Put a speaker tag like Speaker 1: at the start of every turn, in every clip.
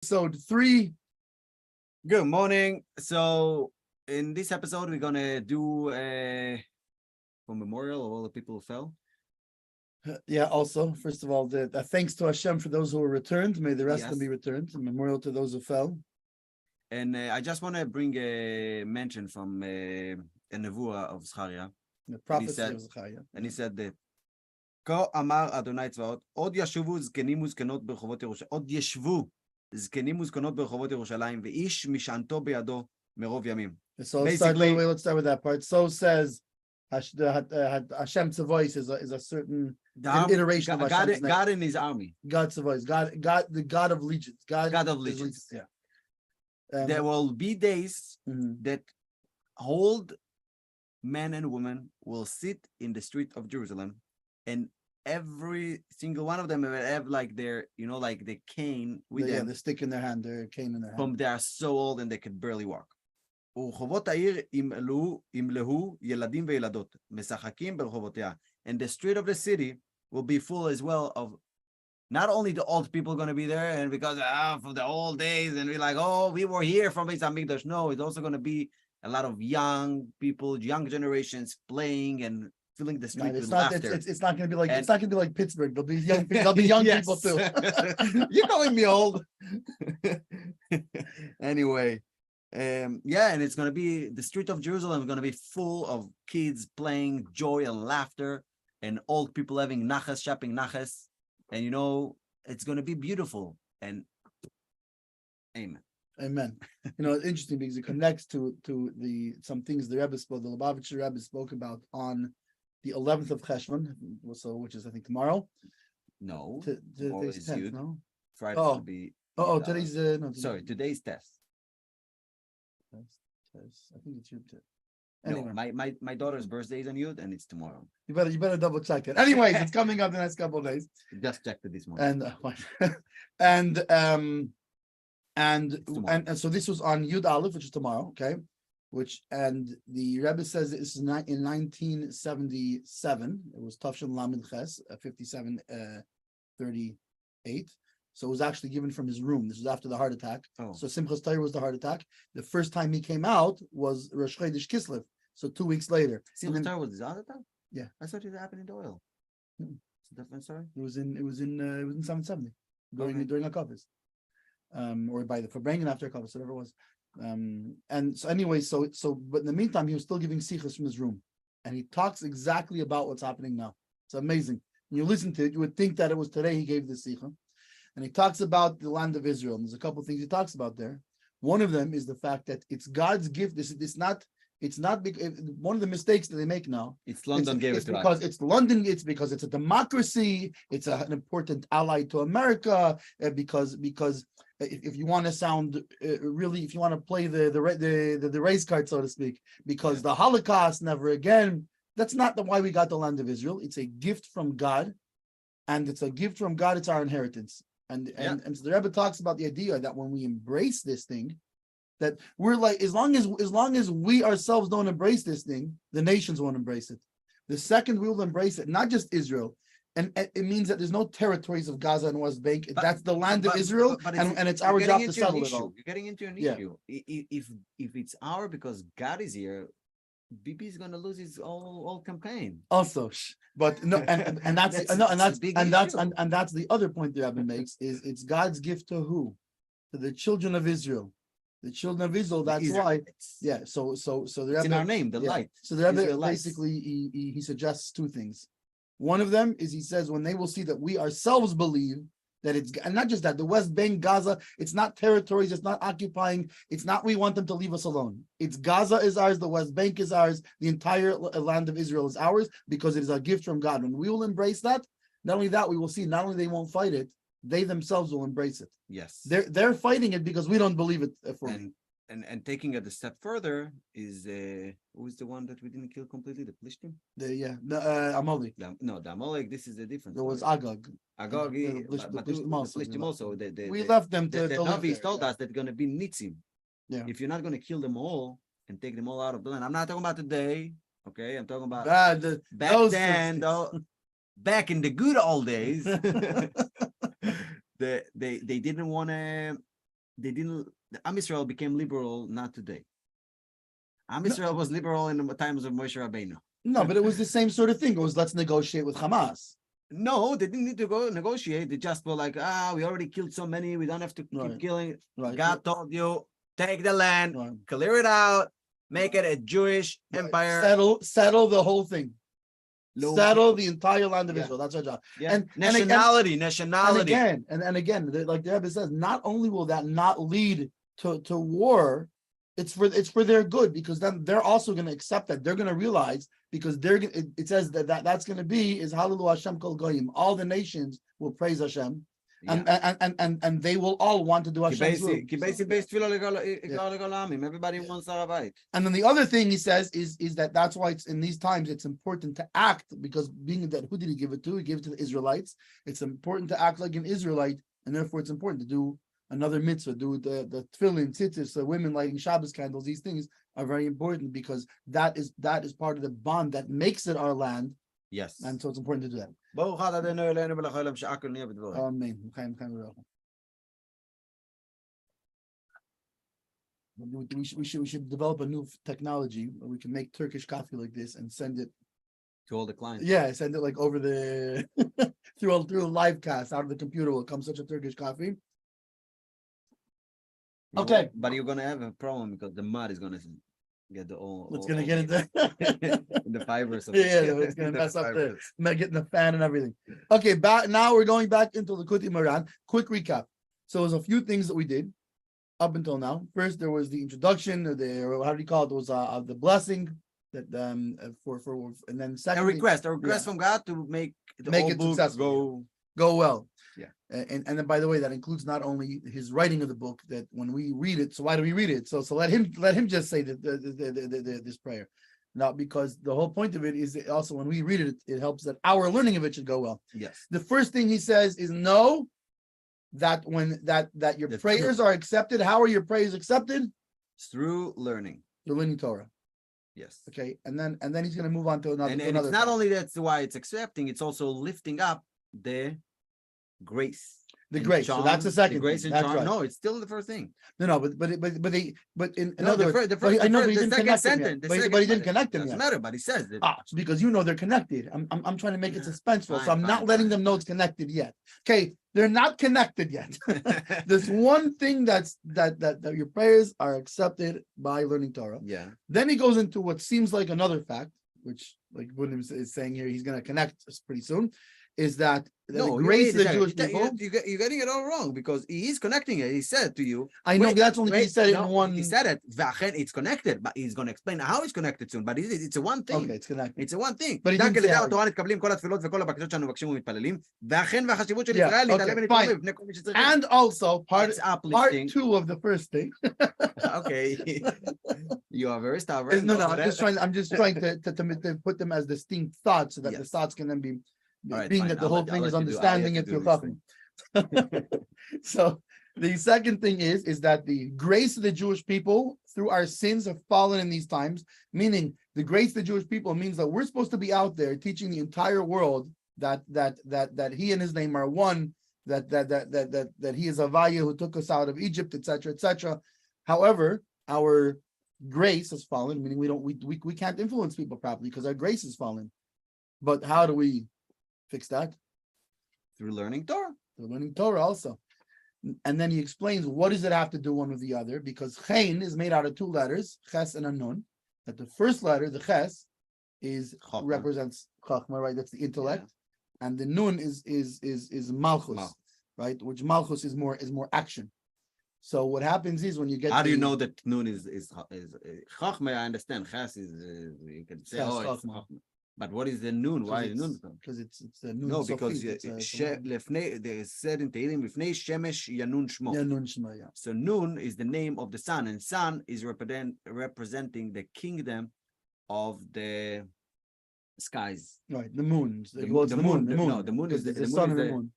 Speaker 1: Episode 3.
Speaker 2: Good morning. So in this episode, we're gonna do a memorial of all the people who fell.
Speaker 1: Yeah, also, first of all, the thanks to Hashem for those who were returned. May the rest of them
Speaker 2: Yes.
Speaker 1: be returned. A memorial to those who fell.
Speaker 2: And I just want to bring a mention from a nevuah of Zechariah.
Speaker 1: The prophecy
Speaker 2: said-
Speaker 1: of Zechariah.
Speaker 2: And he said that, כה אמר אדוני צבאות, עוד ישובו זקנים וזקנות ברחובות ירושלים, עוד ישבו זקנים וזקנות ברחובות ירושלים, ואיש משענתו בידו מרוב ימים.
Speaker 1: So
Speaker 2: Basically-
Speaker 1: let's start with that part. So says Hashem's voice is a certain iteration of Hashem's name.
Speaker 2: God in his army.
Speaker 1: God's voice. God, the God of legions. God
Speaker 2: God of
Speaker 1: is
Speaker 2: legions.
Speaker 1: Yeah.
Speaker 2: There will be days
Speaker 1: Mhm.
Speaker 2: that old men and women will sit in the street of Jerusalem, and every single one of them will have like their, like the cane with them.
Speaker 1: The stick in their hand, their cane in their hand.
Speaker 2: From they are so old and they can barely walk. ורחובות העיר ימלאו ילדים וילדות, משחקים ברחובותיה. And the street of the city will be full as well of not only the old people going to be there, and because from the old days, and we're like, oh, we were here from Beis Hamikdash. No, it's also going to be a lot of young people, young generations playing and filling the street with laughter.
Speaker 1: It's not going to be like
Speaker 2: And-
Speaker 1: it's not going to be like Pittsburgh. There'll be young
Speaker 2: Yes.
Speaker 1: people too.
Speaker 2: You're calling me old. Anyway, and it's going to be, the street of Jerusalem is going to be full of kids playing joy and laughter, and old people having naches, shopping naches, and it's going to be beautiful. And amen.
Speaker 1: Amen. It's interesting because it connects to some things the Rebbe spoke, the Lubavitcher Rebbe spoke about on the 11th of Cheshvan, which is I think tomorrow.
Speaker 2: No,
Speaker 1: Tomorrow
Speaker 2: is Yud.
Speaker 1: no?
Speaker 2: Friday
Speaker 1: Oh.
Speaker 2: will be.
Speaker 1: Today's no.
Speaker 2: Sorry, today's test.
Speaker 1: I think it's Yud.
Speaker 2: No,
Speaker 1: Anyway,
Speaker 2: my daughter's birthday is on Yud, and it's tomorrow.
Speaker 1: you better double check it. Anyways, it's coming up the next couple of days,
Speaker 2: Just checked it this morning.
Speaker 1: and so this was on Yud Aleph, which is tomorrow, okay? And the Rebbe says this is in 1977. It was Tafshin Lamed Ches, 5738. So it was actually given from his room. This was after the heart attack.
Speaker 2: Oh.
Speaker 1: So Simchas Torah was the heart attack. The first time he came out was Rosh Chodesh Kislev. So 2 weeks later.
Speaker 2: Simchas Torah was disaster though?
Speaker 1: Yeah.
Speaker 2: I thought it happened in the oil.
Speaker 1: Mm.
Speaker 2: It's a different story.
Speaker 1: It was in 770
Speaker 2: Okay.
Speaker 1: during a Kavis. Or by the Farbrengen after a Kavis, whatever it was. And so anyway, but in the meantime, he was still giving sichos from his room. And he talks exactly about what's happening now. It's amazing. When you listen to it, you would think that it was today he gave the sicha. And he talks about the land of Israel. And there's a couple of things he talks about there. One of them is the fact that it's God's gift. It's not one of the mistakes that they make now.
Speaker 2: It's London gave
Speaker 1: it's
Speaker 2: it to
Speaker 1: because
Speaker 2: us.
Speaker 1: it's London. It's because it's a democracy. It's an important ally to America. Because if you want to sound really, if you want to play the race card, so to speak, because the Holocaust never again. That's not why we got the land of Israel. It's a gift from God, and it's a gift from God. It's our inheritance. And so the Rebbe talks about the idea that when we embrace this thing, that we're like, as long as we ourselves don't embrace this thing, the nations won't embrace it. The second we will embrace it, not just Israel, and it means that there's no territories of Gaza and West Bank. That's the land of Israel, and it's our job to settle it all.
Speaker 2: You're getting into an
Speaker 1: Yeah.
Speaker 2: issue. If it's our, because God is here, Bibi is going to lose his whole campaign.
Speaker 1: Also, but no, and that's
Speaker 2: That's a big issue.
Speaker 1: that's the other point the Rebbe makes is it's God's gift to who? To the children of Israel. The children of Israel. That's why. Yeah. So the Rebbe,
Speaker 2: It's in our name, the light.
Speaker 1: So the Rebbe
Speaker 2: Israelites.
Speaker 1: basically he suggests two things. One of them is he says when they will see that we ourselves believe that it's, and not just that, the West Bank, Gaza, it's not territories, it's not occupying, it's not we want them to leave us alone. It's Gaza is ours, the West Bank is ours, the entire land of Israel is ours because it is a gift from God. When we will embrace that, not only that, we will see not only they won't fight it, they themselves will embrace it.
Speaker 2: Yes.
Speaker 1: They're fighting it because we don't believe it for me.
Speaker 2: And taking it a step further is who is the one that we didn't kill completely? The Plishtim?
Speaker 1: The Amalek.
Speaker 2: The Amalek. This is a different.
Speaker 1: There was
Speaker 2: story.
Speaker 1: Agag.
Speaker 2: Agag,
Speaker 1: The
Speaker 2: but
Speaker 1: Plishtim also.
Speaker 2: Plishtim also.
Speaker 1: We left them
Speaker 2: The
Speaker 1: to live
Speaker 2: Navi
Speaker 1: there,
Speaker 2: told
Speaker 1: yeah.
Speaker 2: us that they're going to be nitzim.
Speaker 1: Yeah.
Speaker 2: If you're not going to kill them all and take them all out of the land, I'm not talking about today. Okay, I'm talking about back
Speaker 1: those
Speaker 2: then,
Speaker 1: things.
Speaker 2: though. Back in the good old days, they didn't want to they didn't. The Am Israel became liberal not today. Am
Speaker 1: No.
Speaker 2: Israel was liberal in the times of Moshe Rabbeinu.
Speaker 1: No, but it was the same sort of thing. It was let's negotiate with Hamas.
Speaker 2: No, they didn't need to go negotiate. They just were like, we already killed so many. We don't have to keep killing.
Speaker 1: Right.
Speaker 2: God told you, take the land,
Speaker 1: Right.
Speaker 2: clear it out, make it a Jewish empire.
Speaker 1: Settle the whole thing. Settle the entire land of Israel. That's our job.
Speaker 2: Yeah.
Speaker 1: And
Speaker 2: nationality.
Speaker 1: And again, like the Rebbe says, not only will that not lead to war, it's for their good, because then they're also going to accept that. They're going to realize, because it says that's going to be is Hallelu Hashem Kol Goyim. All the nations will praise Hashem. And they will all want to do Hashem's will.
Speaker 2: Everybody wants Arabite.
Speaker 1: And then the other thing he says is that's why it's in these times it's important to act, because being that who did he give it to? He gave it to the Israelites. It's important to act like an Israelite, and therefore it's important to do another mitzvah, do the tefillin, tzitzis, women lighting Shabbos candles. These things are very important, because that is part of the bond that makes it our land.
Speaker 2: Yes.
Speaker 1: And so it's important to do that. Amen. We should develop a new technology where we can make Turkish coffee like this and send it
Speaker 2: to all the clients.
Speaker 1: Yeah, send it like over the through a live cast out of the computer will come such a Turkish coffee. Okay,
Speaker 2: but you're gonna have a problem because the mud is gonna get the all.
Speaker 1: It's gonna get into
Speaker 2: the fibers.
Speaker 1: It's gonna mess up getting the fan and everything. Okay, now we're going back into the Kuti Moran. Quick recap. So there's a few things that we did up until now. First, there was the introduction, or how do you call it? It was the blessing that for and then second
Speaker 2: a request from God to make
Speaker 1: it successful, go well.
Speaker 2: Yeah,
Speaker 1: and then by the way, that includes not only his writing of the book, that when we read it. So why do we read it? So let him just say this prayer. Not because the whole point of it is that also when we read it, it helps that our learning of it should go well.
Speaker 2: Yes.
Speaker 1: The first thing he says is know that when that your prayers are accepted. How are your prayers accepted?
Speaker 2: Through learning.
Speaker 1: Through learning Torah.
Speaker 2: Yes.
Speaker 1: Okay, and then he's going to move on to another.
Speaker 2: And it's not only that's why it's accepting; it's also lifting up the grace.
Speaker 1: The grace. Charm, so that's the second.
Speaker 2: The grace
Speaker 1: thing.
Speaker 2: and charm.
Speaker 1: Right.
Speaker 2: No, it's still the first thing.
Speaker 1: No, but in other words,
Speaker 2: he didn't connect them.
Speaker 1: But he didn't connect them yet.
Speaker 2: Doesn't matter, but he says it.
Speaker 1: It's because they're connected. I'm trying to make it suspenseful, so I'm not letting them know it's connected yet. Okay, they're not connected yet. There's one thing that your prayers are accepted by learning Torah.
Speaker 2: Yeah.
Speaker 1: Then he goes into what seems like another fact, which like William is saying here, he's going to connect us pretty soon. Is that the grace of the Jewish people?
Speaker 2: You're getting it all wrong, because he is connecting it. He said to you.
Speaker 1: I know that's only he said it in one.
Speaker 2: He said it. It's connected, but he's going to explain how it's connected soon. But it's a one thing.
Speaker 1: Okay, it's connected.
Speaker 2: It's a one thing.
Speaker 1: But he didn't say how. And also part two of the first thing.
Speaker 2: Okay. You are very stubborn.
Speaker 1: No, I'm just trying to put them as distinct thoughts, so that the thoughts can then be. Being that the whole thing is understanding it through Chacham. So the second thing is that the grace of the Jewish people through our sins have fallen in these times. Meaning the grace of the Jewish people means that we're supposed to be out there teaching the entire world that he and his name are one. That he is Avaya who took us out of Egypt, etc., etc. However, our grace has fallen. Meaning we can't influence people properly because our grace has fallen. But how do we fix that?
Speaker 2: Through learning Torah.
Speaker 1: Through learning Torah also. And then he explains what does it have to do one with the other, because Chen is made out of two letters, Ches and a Nun. That the first letter, the Ches, represents Chachma, right? That's the intellect. Yeah. And the Nun is Malchus, right? Which Malchus is more action. So what happens is when you get
Speaker 2: how do you know that Nun is Chachma? I understand. Ches is you can say it's Chachma. But what is the Nun? Why is Nun?
Speaker 1: Because it's the Nun.
Speaker 2: No, because they said in Tehillim, Lifnei Shemesh Yanun Shmo.
Speaker 1: Yanun Shmo, yeah.
Speaker 2: So Nun is the name of the sun, and sun is representing the kingdom of the skies.
Speaker 1: Right, the moon.
Speaker 2: The moon. No, the moon is
Speaker 1: the sun and the moon.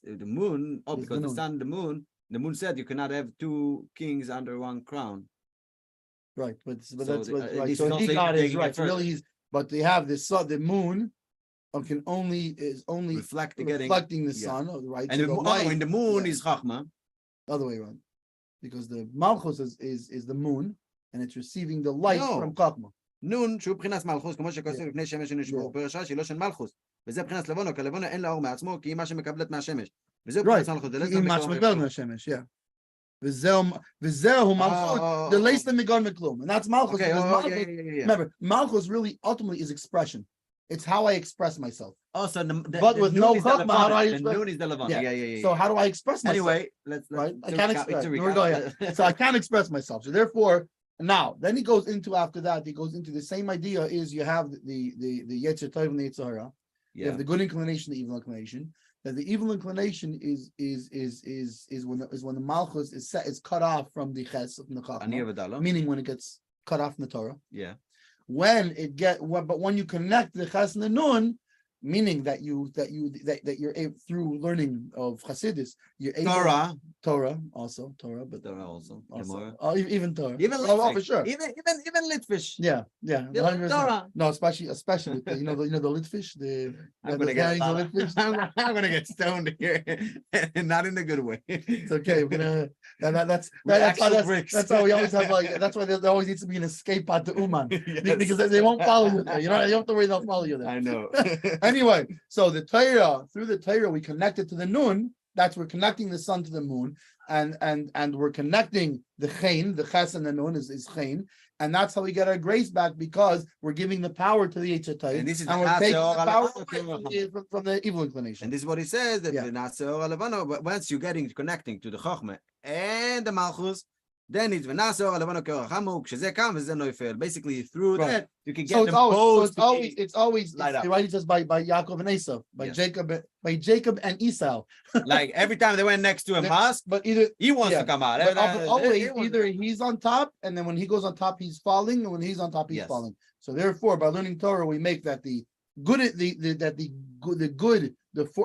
Speaker 2: The moon. Oh, because the sun, the moon said you cannot have two kings under one crown.
Speaker 1: Right, but that's right. So he got it right. So really, but they have this sun. The moon is only reflecting the sun, right?
Speaker 2: And the moon is Chachma.
Speaker 1: Other way around. because the Malchus is the moon, and it's receiving the light
Speaker 2: No.
Speaker 1: from Chachma.
Speaker 2: נון, שהוא בחינת מלכוס, כמו שכתוב לפני שמש שנשברו, פירוש רש"י לא של מלכוס, וזה בחינת לבונו, כי לבונו אין לה אור מעצמו, כי היא מה שמקבלת מהשמש. וזהו
Speaker 1: Right.
Speaker 2: בחינת מלכוס, זה
Speaker 1: Im
Speaker 2: לסתם
Speaker 1: Mashmagdal Hashemesh, yeah. V'zehu Malchus, the least of Megon Meklum, and that's Malchus.
Speaker 2: Okay,
Speaker 1: Because Malchus,
Speaker 2: yeah.
Speaker 1: remember, Malchus really ultimately is expression. It's how I express myself.
Speaker 2: Oh, so
Speaker 1: But with no Chachma, how do I
Speaker 2: the
Speaker 1: express?
Speaker 2: noon is the Levana. Yeah.
Speaker 1: So how do I express myself?
Speaker 2: Anyway, let's
Speaker 1: Right? I
Speaker 2: to
Speaker 1: can't
Speaker 2: recap-
Speaker 1: express.
Speaker 2: to
Speaker 1: Here we go.
Speaker 2: recap.
Speaker 1: Yeah. So I can't express myself. So therefore, now then he goes into after that. He goes into the same idea. Is you have the Yetzer Tov and the Yetzer Hara. You have the good inclination, the evil inclination. That the evil inclination is when the Malchus is cut off from the Ches from the Chachma, meaning when it gets cut off from the Torah.
Speaker 2: Yeah.
Speaker 1: But when you connect the Ches and the Nun, meaning that you're able, through learning of Hasidus, you're able Torah also, but
Speaker 2: Torah also.
Speaker 1: even Torah,
Speaker 2: Even
Speaker 1: for sure.
Speaker 2: Even Litvish.
Speaker 1: Yeah. 100%.
Speaker 2: Torah.
Speaker 1: No, especially with the, the Litvish.
Speaker 2: I'm gonna get stoned here, not in a good way.
Speaker 1: It's okay. We're gonna. That's how we always have that's why there always needs to be an escape pod to Uman.
Speaker 2: Yes.
Speaker 1: Because they won't follow you there. You don't have to worry they'll follow you there.
Speaker 2: I know.
Speaker 1: Anyway, so the Torah, through the Torah, we connect it to the Nun. We're connecting the sun to the moon, and we're connecting the Chen, the Ches and the Nun is Chen, and that's how we get our grace back, because we're giving the power to the Yetzer Tov, and we're taking the power away from the evil inclination.
Speaker 2: And this is what he says, that once you're connecting to the Chochmah and the Malchus, then it's V'naseh Levano Ke'orach שזה קם וזה נופל. Basically, through that, you can get them both.
Speaker 1: It's always right. He says by Yaakov and Esau, by Jacob and Esau.
Speaker 2: Like every time they went next to a mosque,
Speaker 1: but either
Speaker 2: he wants to come out.
Speaker 1: But always, either he's on top, and then when he goes on top, he's falling, and when he's on top, he's falling. So therefore, by learning Torah, we make that the good,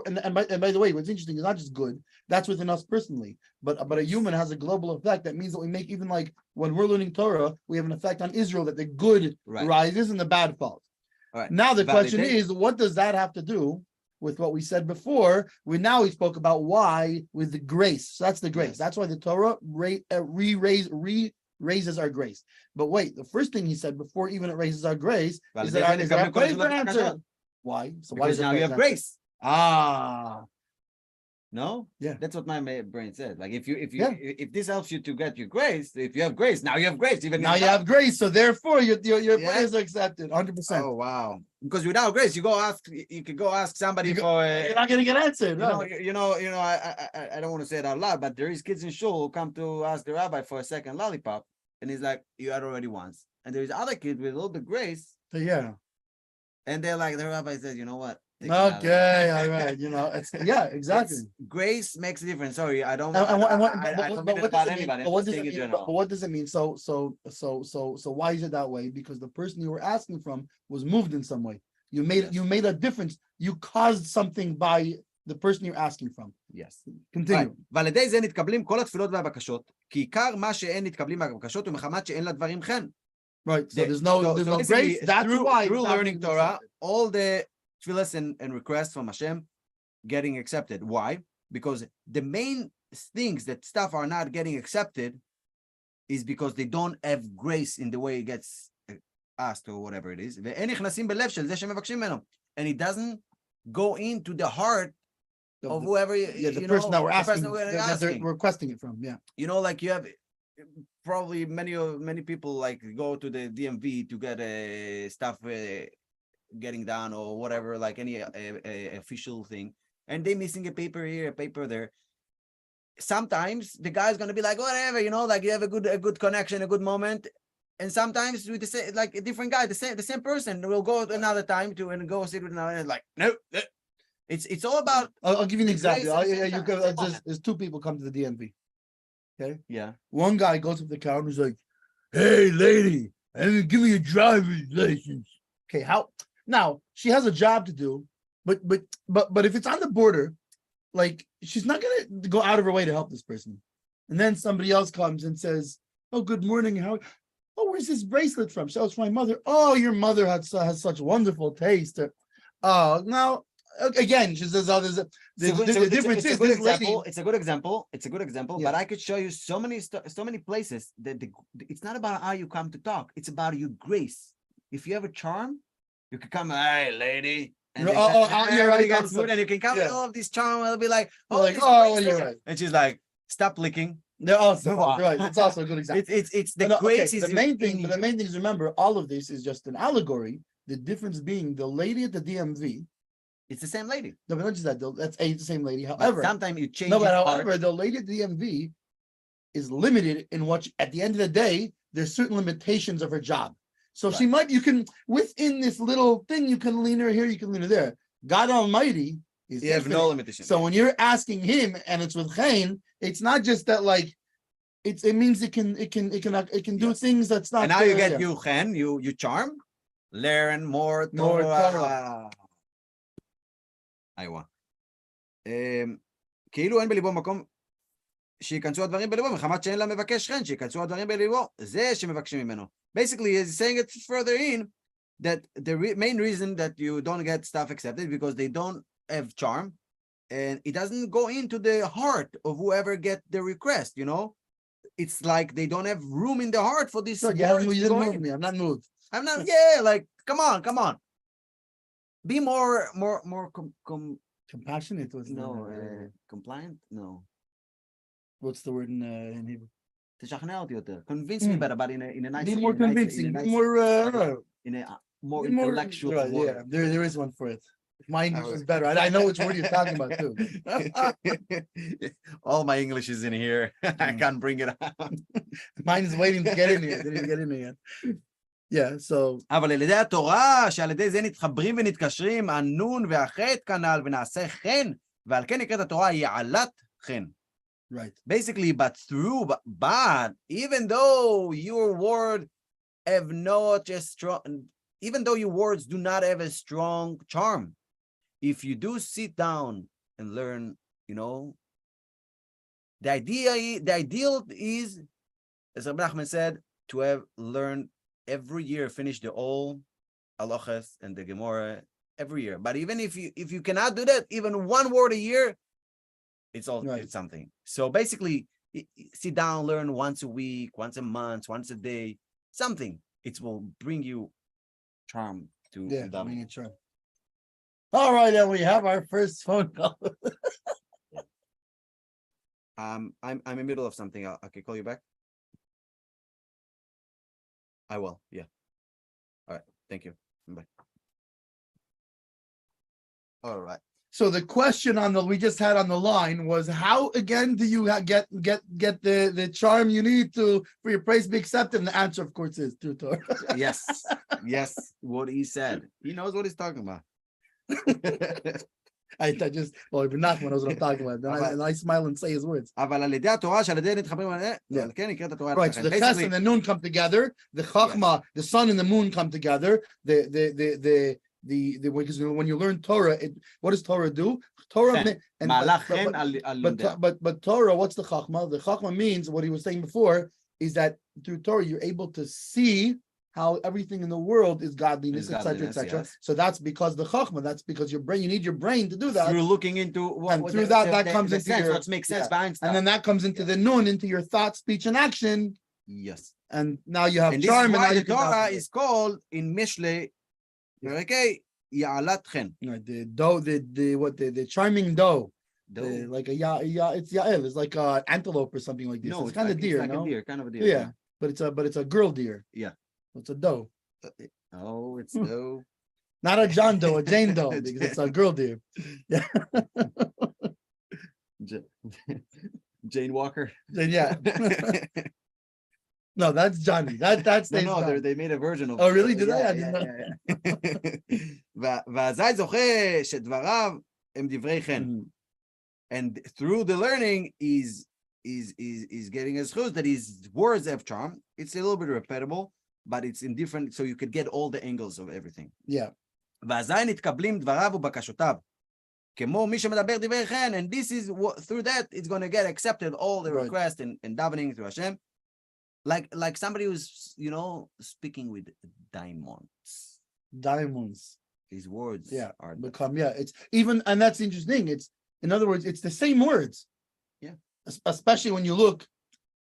Speaker 1: and by the way, what's interesting is not just good. That's within us personally, but a human has a global effect. That means that we make, even like when we're learning Torah, we have an effect on Israel, that the good rises and the bad falls.
Speaker 2: Right.
Speaker 1: Now the question is, what does that have to do with what we said before? We spoke about why with the grace. So that's the grace. That's why the Torah raises our grace. But wait, the first thing he said before even it raises our grace is that our prayer answered. Why? So why is
Speaker 2: now you have grace? No, that's what my brain said. Like if this helps you to get your grace, if you have grace, now you have grace. Even now
Speaker 1: you have grace, so therefore your prayers are accepted 100%.
Speaker 2: Oh wow! Because without grace, you could go ask somebody for.
Speaker 1: You're not gonna get answered.
Speaker 2: You know. I don't want to say it out loud, but there is kids in shul who come to ask the rabbi for a second lollipop, and he's like, "You had already once." And there's other kids with a little bit of grace.
Speaker 1: So,
Speaker 2: and they're like, the rabbi says, "You know what?
Speaker 1: Okay, all right. It's exactly.
Speaker 2: Grace makes a difference. Sorry, I don't.
Speaker 1: But
Speaker 2: what
Speaker 1: does it mean? So why is it that way? Because the person you were asking from was moved in some way. You made a difference. You caused something by the person you're asking from.
Speaker 2: Yes.
Speaker 1: Continue.
Speaker 2: ועל ידי זה נתקבלים כל התפילות והבקשות, כי עיקר מה שאין נתקבלים מהבקשות הוא מחמת שאין לדברים חן.
Speaker 1: Right. So there's no grace. That's why
Speaker 2: through learning Torah, all the tefillas and requests from Hashem getting accepted. Why? Because the main things that stuff are not getting accepted is because they don't have grace in the way it gets asked or whatever it is. ואין נכנסים בלב של זה שמבקשים ממנו. And it doesn't go into the heart of whoever
Speaker 1: the person that we're asking, that they're requesting it from.
Speaker 2: Like you have probably many people like go to the DMV to get stuff getting done or whatever, like any official thing, and they missing a paper here, a paper there. Sometimes the guy's gonna be like, whatever, like you have a good connection, a good moment, and sometimes with the same, like a different guy, the same person will go another time and go sit with another, and like no. It's all about.
Speaker 1: I'll give you an example. There's two people come to the DMV. Okay.
Speaker 2: Yeah.
Speaker 1: One guy goes up to the counter. He's like, "Hey, lady, give me your driver's license." Okay. How? Now she has a job to do, but if it's on the border, like she's not gonna go out of her way to help this person. And then somebody else comes and says, "Oh, good morning. Where's this bracelet from?" She says, "It's my mother." "Oh, your mother has such wonderful taste." "Oh, now." again, she says, oh, the difference is this lady.
Speaker 2: It's a good example. It's a good example.
Speaker 1: Yeah.
Speaker 2: But I could show you so many places that it's not about how you come to talk. It's about your grace. If you have a charm, you can come, hey, lady. And
Speaker 1: You're
Speaker 2: everybody
Speaker 1: right.
Speaker 2: gets food, and you can come with all of this charm. I'll be like, oh,
Speaker 1: Like,
Speaker 2: this
Speaker 1: oh,
Speaker 2: grace.
Speaker 1: you're right.
Speaker 2: And she's like, stop licking.
Speaker 1: They're also
Speaker 2: Move on.
Speaker 1: right. It's also a good example.
Speaker 2: It's the
Speaker 1: No,
Speaker 2: grace
Speaker 1: okay,
Speaker 2: is
Speaker 1: the main thing.
Speaker 2: in
Speaker 1: But the main thing is, remember, all of this is just an allegory. The difference being the lady at the DMV.
Speaker 2: It's the same lady.
Speaker 1: No, but not just that. That's the same lady.
Speaker 2: But
Speaker 1: However,
Speaker 2: sometimes you change.
Speaker 1: no, but
Speaker 2: your
Speaker 1: however,
Speaker 2: heart.
Speaker 1: the lady at the DMV is limited in what. At the end of the day, there's certain limitations of her job. So she might. You can within this little thing, you can lean her here, you can lean her there. God Almighty is.
Speaker 2: You have no limitation.
Speaker 1: So when you're asking Him, and it's with Chain, it's not just that like. It means it can do things that's not.
Speaker 2: And now you get you chen, you charm, learn more Torah. איווה. כאילו אין בליבו מקום שיכנסו הדברים בליבו, מחמת שאין לה מבקש חן, שיכנסו הדברים בליבו, זה שמבקשים ממנו. Basically, he's saying it further in, that the main reason that you don't get stuff accepted because they don't have charm, and it doesn't go into the heart of whoever get the request, you know? It's like they don't have room in the heart for this.
Speaker 1: So, you didn't move me. I'm not moved.
Speaker 2: I'm not. Yeah, like come on. Be more
Speaker 1: compassionate.
Speaker 2: Compliant. No.
Speaker 1: What's the word in Hebrew?
Speaker 2: תשכנע אותי יותר. Convince me better, but in a nice.
Speaker 1: Be more convincing. Be more.
Speaker 2: In a more intellectual
Speaker 1: right,
Speaker 2: way.
Speaker 1: Yeah, there is one for it. My English is better. I know which word you're talking about too.
Speaker 2: All my English is in here. I can't bring it out.
Speaker 1: Mine is waiting to get in here. Didn't even get in here yet. Yeah, so.
Speaker 2: אבל על ידי התורה, שעל ידי זה נתחברים ונתקשרים, הנון והחטא כנ"ל, ונעשה חן, ועל כן נקראת התורה יעלת חן.
Speaker 1: Right.
Speaker 2: Basically, but even though your word have not a strong, even though your words do not have a strong charm, if you do sit down and learn, you know, the ideal is, as Rabbi Nachman said, to have learned every year, finish the whole halachas and the Gemara every year. But even if you cannot do that, even one word a year, it's something. So basically, sit down, learn once a week, once a month, once a day, something. It will bring you charm to
Speaker 1: bring it charm. All right, and we have our first phone call.
Speaker 2: I'm in the middle of something. I can call you back. I will. Yeah. All right. Thank you. Bye. All right.
Speaker 1: So the question we just had on the line was, how again do you get the charm you need for your praise to be accepted? And the answer, of course, is through Torah.
Speaker 2: Yes. What he said. He knows what he's talking about.
Speaker 1: I just, even Nachman knows what I'm talking about. And I smile and say his words. Right, so the Ches and the Nun come together. The Chachma, the sun and the moon come together. Because when you learn Torah, what does Torah do? Torah, but Torah, what's the Chachma? The Chachma means what he was saying before is that through Torah you're able to see how everything in the world is godliness, etc., etc. Yes. So that's because the Chachma. That's because your brain. You need your brain to do that.
Speaker 2: Through looking into
Speaker 1: that comes into
Speaker 2: sense, what makes sense behind stuff.
Speaker 1: And then that comes into the Nun, into your thought, speech, and action.
Speaker 2: Yes.
Speaker 1: And now you have
Speaker 2: and
Speaker 1: charm.
Speaker 2: This is why the Torah is called in Mishle. Okay, Ya'alat Chen.
Speaker 1: The charming doe. Like it's Ya'el. It's like an antelope or something like this. No, it's kind of deer.
Speaker 2: It's like a deer, kind of a deer.
Speaker 1: Yeah, but it's a girl deer.
Speaker 2: Yeah.
Speaker 1: It's a doe.
Speaker 2: Oh, it's doe.
Speaker 1: Not a John Doe, a Jane Doe, because it's a girl deer. Yeah.
Speaker 2: Jane Walker.
Speaker 1: Yeah. No, that's Johnny. That's
Speaker 2: no, they made a version of.
Speaker 1: Oh, really? Did they?
Speaker 2: והאזי זוכה שדבריו הם דברי חן. And through the learning is getting a zchus that his words have charm. It's a little bit repetible, but it's in different, so you could get all the angles of everything.
Speaker 1: Yeah.
Speaker 2: ואזי נתקבלים דבריו ובקשותיו. כמו מי שמדבר דברי חן, and this is what, through that it's going to get accepted all the requests and davening through Hashem. Like somebody who's, speaking with diamonds.
Speaker 1: Diamonds.
Speaker 2: His words are
Speaker 1: become it's even, and that's interesting. It's, in other words, it's the same words.
Speaker 2: Yeah.
Speaker 1: Especially when you look,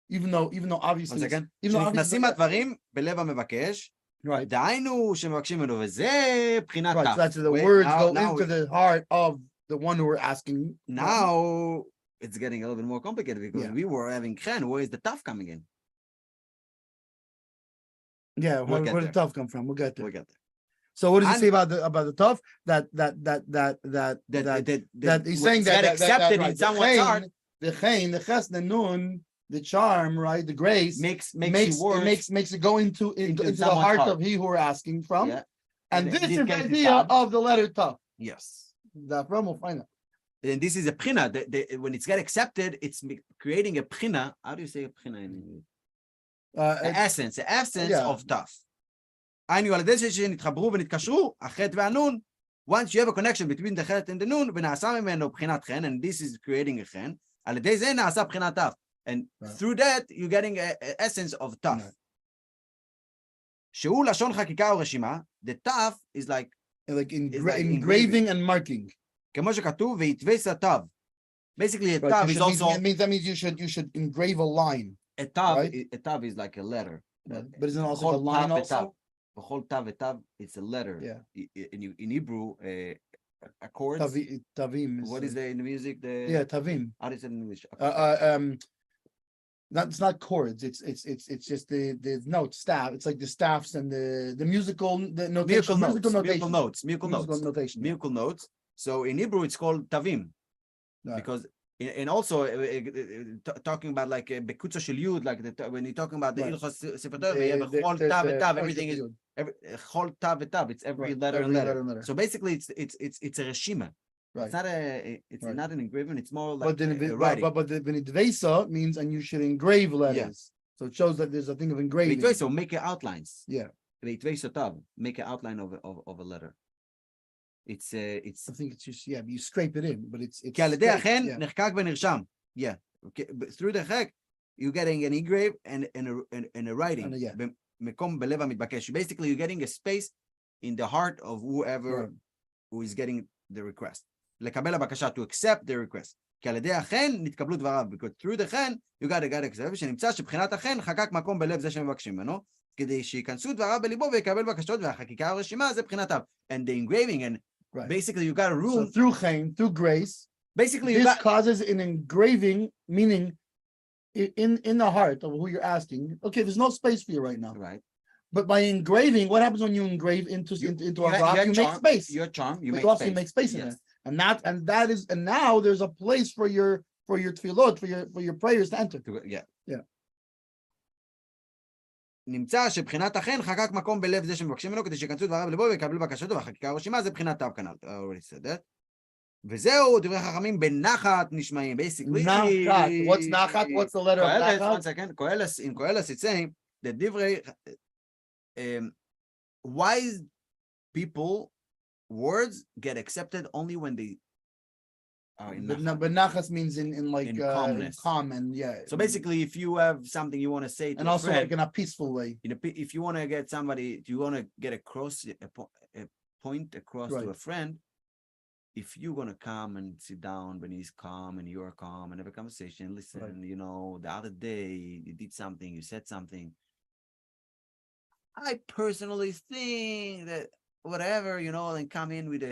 Speaker 1: even though obviously,
Speaker 2: One second.
Speaker 1: even though
Speaker 2: שנכנסים
Speaker 1: obviously,
Speaker 2: הדברים בלב המבקש,
Speaker 1: right,
Speaker 2: דהיינו שמבקשים ממנו, וזה בחינת
Speaker 1: right.
Speaker 2: ת'.
Speaker 1: So that's the
Speaker 2: Wait,
Speaker 1: words
Speaker 2: now-
Speaker 1: go
Speaker 2: now
Speaker 1: into the heart of the one who we're asking.
Speaker 2: Now it's getting a little bit more complicated because
Speaker 1: Yeah.
Speaker 2: we were having chen. Where is the taf coming in?
Speaker 1: Yeah,
Speaker 2: We'll get
Speaker 1: where
Speaker 2: there.
Speaker 1: did tough come from? We'll get there.
Speaker 2: We'll get there.
Speaker 1: So what does it
Speaker 2: And-
Speaker 1: say about the tough? That he's saying that
Speaker 2: accepted
Speaker 1: right,
Speaker 2: in someone's heart
Speaker 1: the chain, the ches, the nun, the charm, right, the grace
Speaker 2: makes
Speaker 1: makes it go into the
Speaker 2: someone's
Speaker 1: heart
Speaker 2: heart.
Speaker 1: of he who we're asking from.
Speaker 2: Yeah.
Speaker 1: And
Speaker 2: And
Speaker 1: this
Speaker 2: in
Speaker 1: is
Speaker 2: this
Speaker 1: the
Speaker 2: case, it's
Speaker 1: idea
Speaker 2: Tav.
Speaker 1: of the letter tough.
Speaker 2: Yes.
Speaker 1: That from we'll find out.
Speaker 2: And this is a pchina. When it's get accepted, it's creating a pchina. How do you say a pchina in English? An essence of taf. היינו על ידי שנתחברו ונתקשרו, החטא והנון, once you have a connection between the חטא and the נון, ונעשה ממנו בחינת חן, and this is creating a חן, על ידי זה נעשה בחינת תף. And through that, you're getting a essence of תף. שהוא לשון חקיקה או רשימה, the תף is like
Speaker 1: engraving and marking.
Speaker 2: כמו שכתוב, ויתבס התו. Basically, a
Speaker 1: Right,
Speaker 2: תו is also...
Speaker 1: that means you should engrave a line.
Speaker 2: A תו is like a letter.
Speaker 1: But isn't it also a line also?
Speaker 2: בכל תו ותו, it's a letter.
Speaker 1: Yeah.
Speaker 2: In Hebrew, accords.
Speaker 1: Tavim.
Speaker 2: What is there in the music?
Speaker 1: Tavim.
Speaker 2: How is it in English?
Speaker 1: It's not chords. It's just the notes, staff. It's like the staffs and the musical notation. Musical
Speaker 2: notes. So in Hebrew, it's called tavim, because and also talking about like bekutza shel yud, like when you're talking about the ilchos sefer Torah, you have a chol tav etav. Everything is chol tav etav. It's every letter and letter. So basically, it's a reshima. Right. It's not an engraving. It's more like writing.
Speaker 1: But the benidvesa means, and you should engrave letters. Yeah. So it shows that there's a thing of engraving.
Speaker 2: So make outlines.
Speaker 1: Yeah.
Speaker 2: Make an outline of a letter. It's
Speaker 1: I think it's just you scrape it in, but it's
Speaker 2: כי על ידי החן נחקק ונרשם. Yeah. Okay. But through the חק, you're getting an engrave and a writing. מקום בלב המתבקש. Basically, you're getting a space in the heart of whoever who is getting the request. לקבל הבקשה, to accept the request. כי על ידי החן נתקבלו דבריו. Because through the חן, you got to accept, שנמצא שבחינת החן חקק מקום בלב זה שמבקשים ממנו, כדי שיכנסו דבריו בליבו ויקבל בקשות, והחקיקה הרשימה זה בחינתיו. And the engraving and basically you got a room.
Speaker 1: So through chaim, through grace,
Speaker 2: basically
Speaker 1: this causes an engraving, meaning in the heart of who you're asking. Okay, there's no space for you right now.
Speaker 2: Right.
Speaker 1: But by engraving, what happens when you engrave into a rock? You make space.
Speaker 2: Your charm, you
Speaker 1: make space in there. And now there's a place for your tefillot, for your prayers to enter.
Speaker 2: Yeah. נמצא שבחינת החן חקק מקום בלב זה שמבקשים ממנו כדי שיכנסו דבריו בליבו ויקבלו בקשתו, והחקיקה הרשימה זה בחינת תו כנ"ל. already said that. וזהו דברי חכמים בנחת נשמעים. Basically,
Speaker 1: נחת. What's נחת? What's the letter of נחת?
Speaker 2: One second. In קהלת it's saying that דברי wise people words get accepted only when they are in
Speaker 1: but nachas means in
Speaker 2: calmness.
Speaker 1: Calm and
Speaker 2: So basically, if you have something you want to say to
Speaker 1: and also
Speaker 2: friend,
Speaker 1: like in a peaceful way.
Speaker 2: If you want to get somebody, you want to get across a point across to a friend, if you're gonna come and sit down when he's calm and you're calm and have a conversation, listen, the other day you did something, you said something. I personally think that whatever, and come in with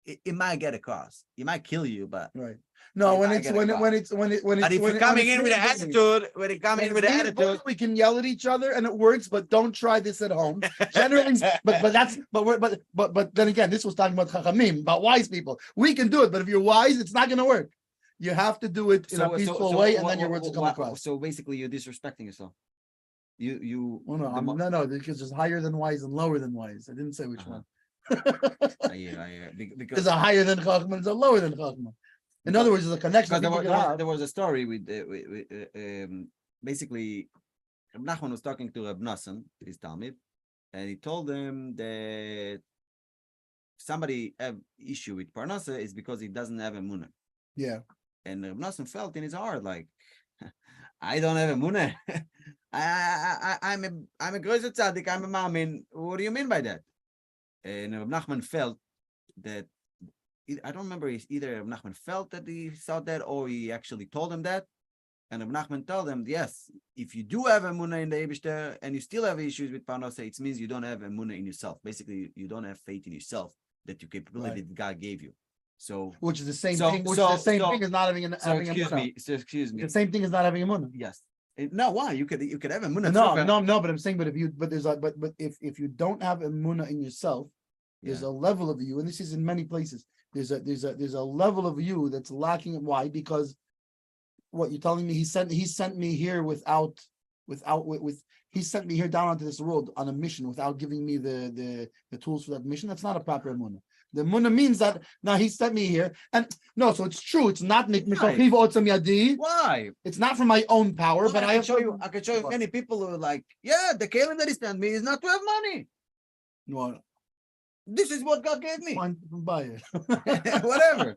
Speaker 2: it might get across. It might kill you, but
Speaker 1: no, when it's
Speaker 2: but if you're coming in with an attitude,
Speaker 1: we can yell at each other and it works, but don't try this at home. Generally, but then again, this was talking about chachamim, about wise people. We can do it, but if you're wise, it's not going to work. You have to do it in a peaceful way, and then your words will come across.
Speaker 2: So basically, you're disrespecting yourself.
Speaker 1: No, because it's higher than wise and lower than wise. I didn't say which one.
Speaker 2: Because
Speaker 1: there's a higher than chachma, there's a lower than chachma. In other words, there's a connection.
Speaker 2: There was a story with basically, Reb Nachman was talking to Reb Nosson, his Talmud, and he told him that somebody have issue with Parnasa is because he doesn't have emunah.
Speaker 1: Yeah.
Speaker 2: And Reb Nosson felt in his heart like, I don't have emunah. I'm a größer tzaddik. I'm a ma'amin. What do you mean by that? and Reb Nachman felt that, I don't remember if either Reb Nachman felt that he thought that or he actually told him that. And Reb Nachman told him, yes, if you do have emunah in the Eibishter and you still have issues with parnasa, it means you don't have emunah in yourself. Basically, you don't have faith in yourself that your capability that God gave you. So,
Speaker 1: which is the same thing. Which is the same thing as not having an.
Speaker 2: So excuse me.
Speaker 1: The same thing as not having emunah.
Speaker 2: Yes. No, why? You could have emunah.
Speaker 1: No. But I'm saying, but if you don't have emunah in yourself, there's a level of you, and this is in many places. There's a level of you that's lacking. Why? Because what you're telling me, he sent me here he sent me here down onto this world on a mission without giving me the tools for that mission. That's not a proper emunah. The emunah means that now he sent me here, and no, so it's true. It's not
Speaker 2: Why?
Speaker 1: It's not from my own power, but I
Speaker 2: can show you many people who are like, yeah, the kelim that he sent me is not to have money.
Speaker 1: Well,
Speaker 2: this is what God gave me.
Speaker 1: Buy it.
Speaker 2: Whatever.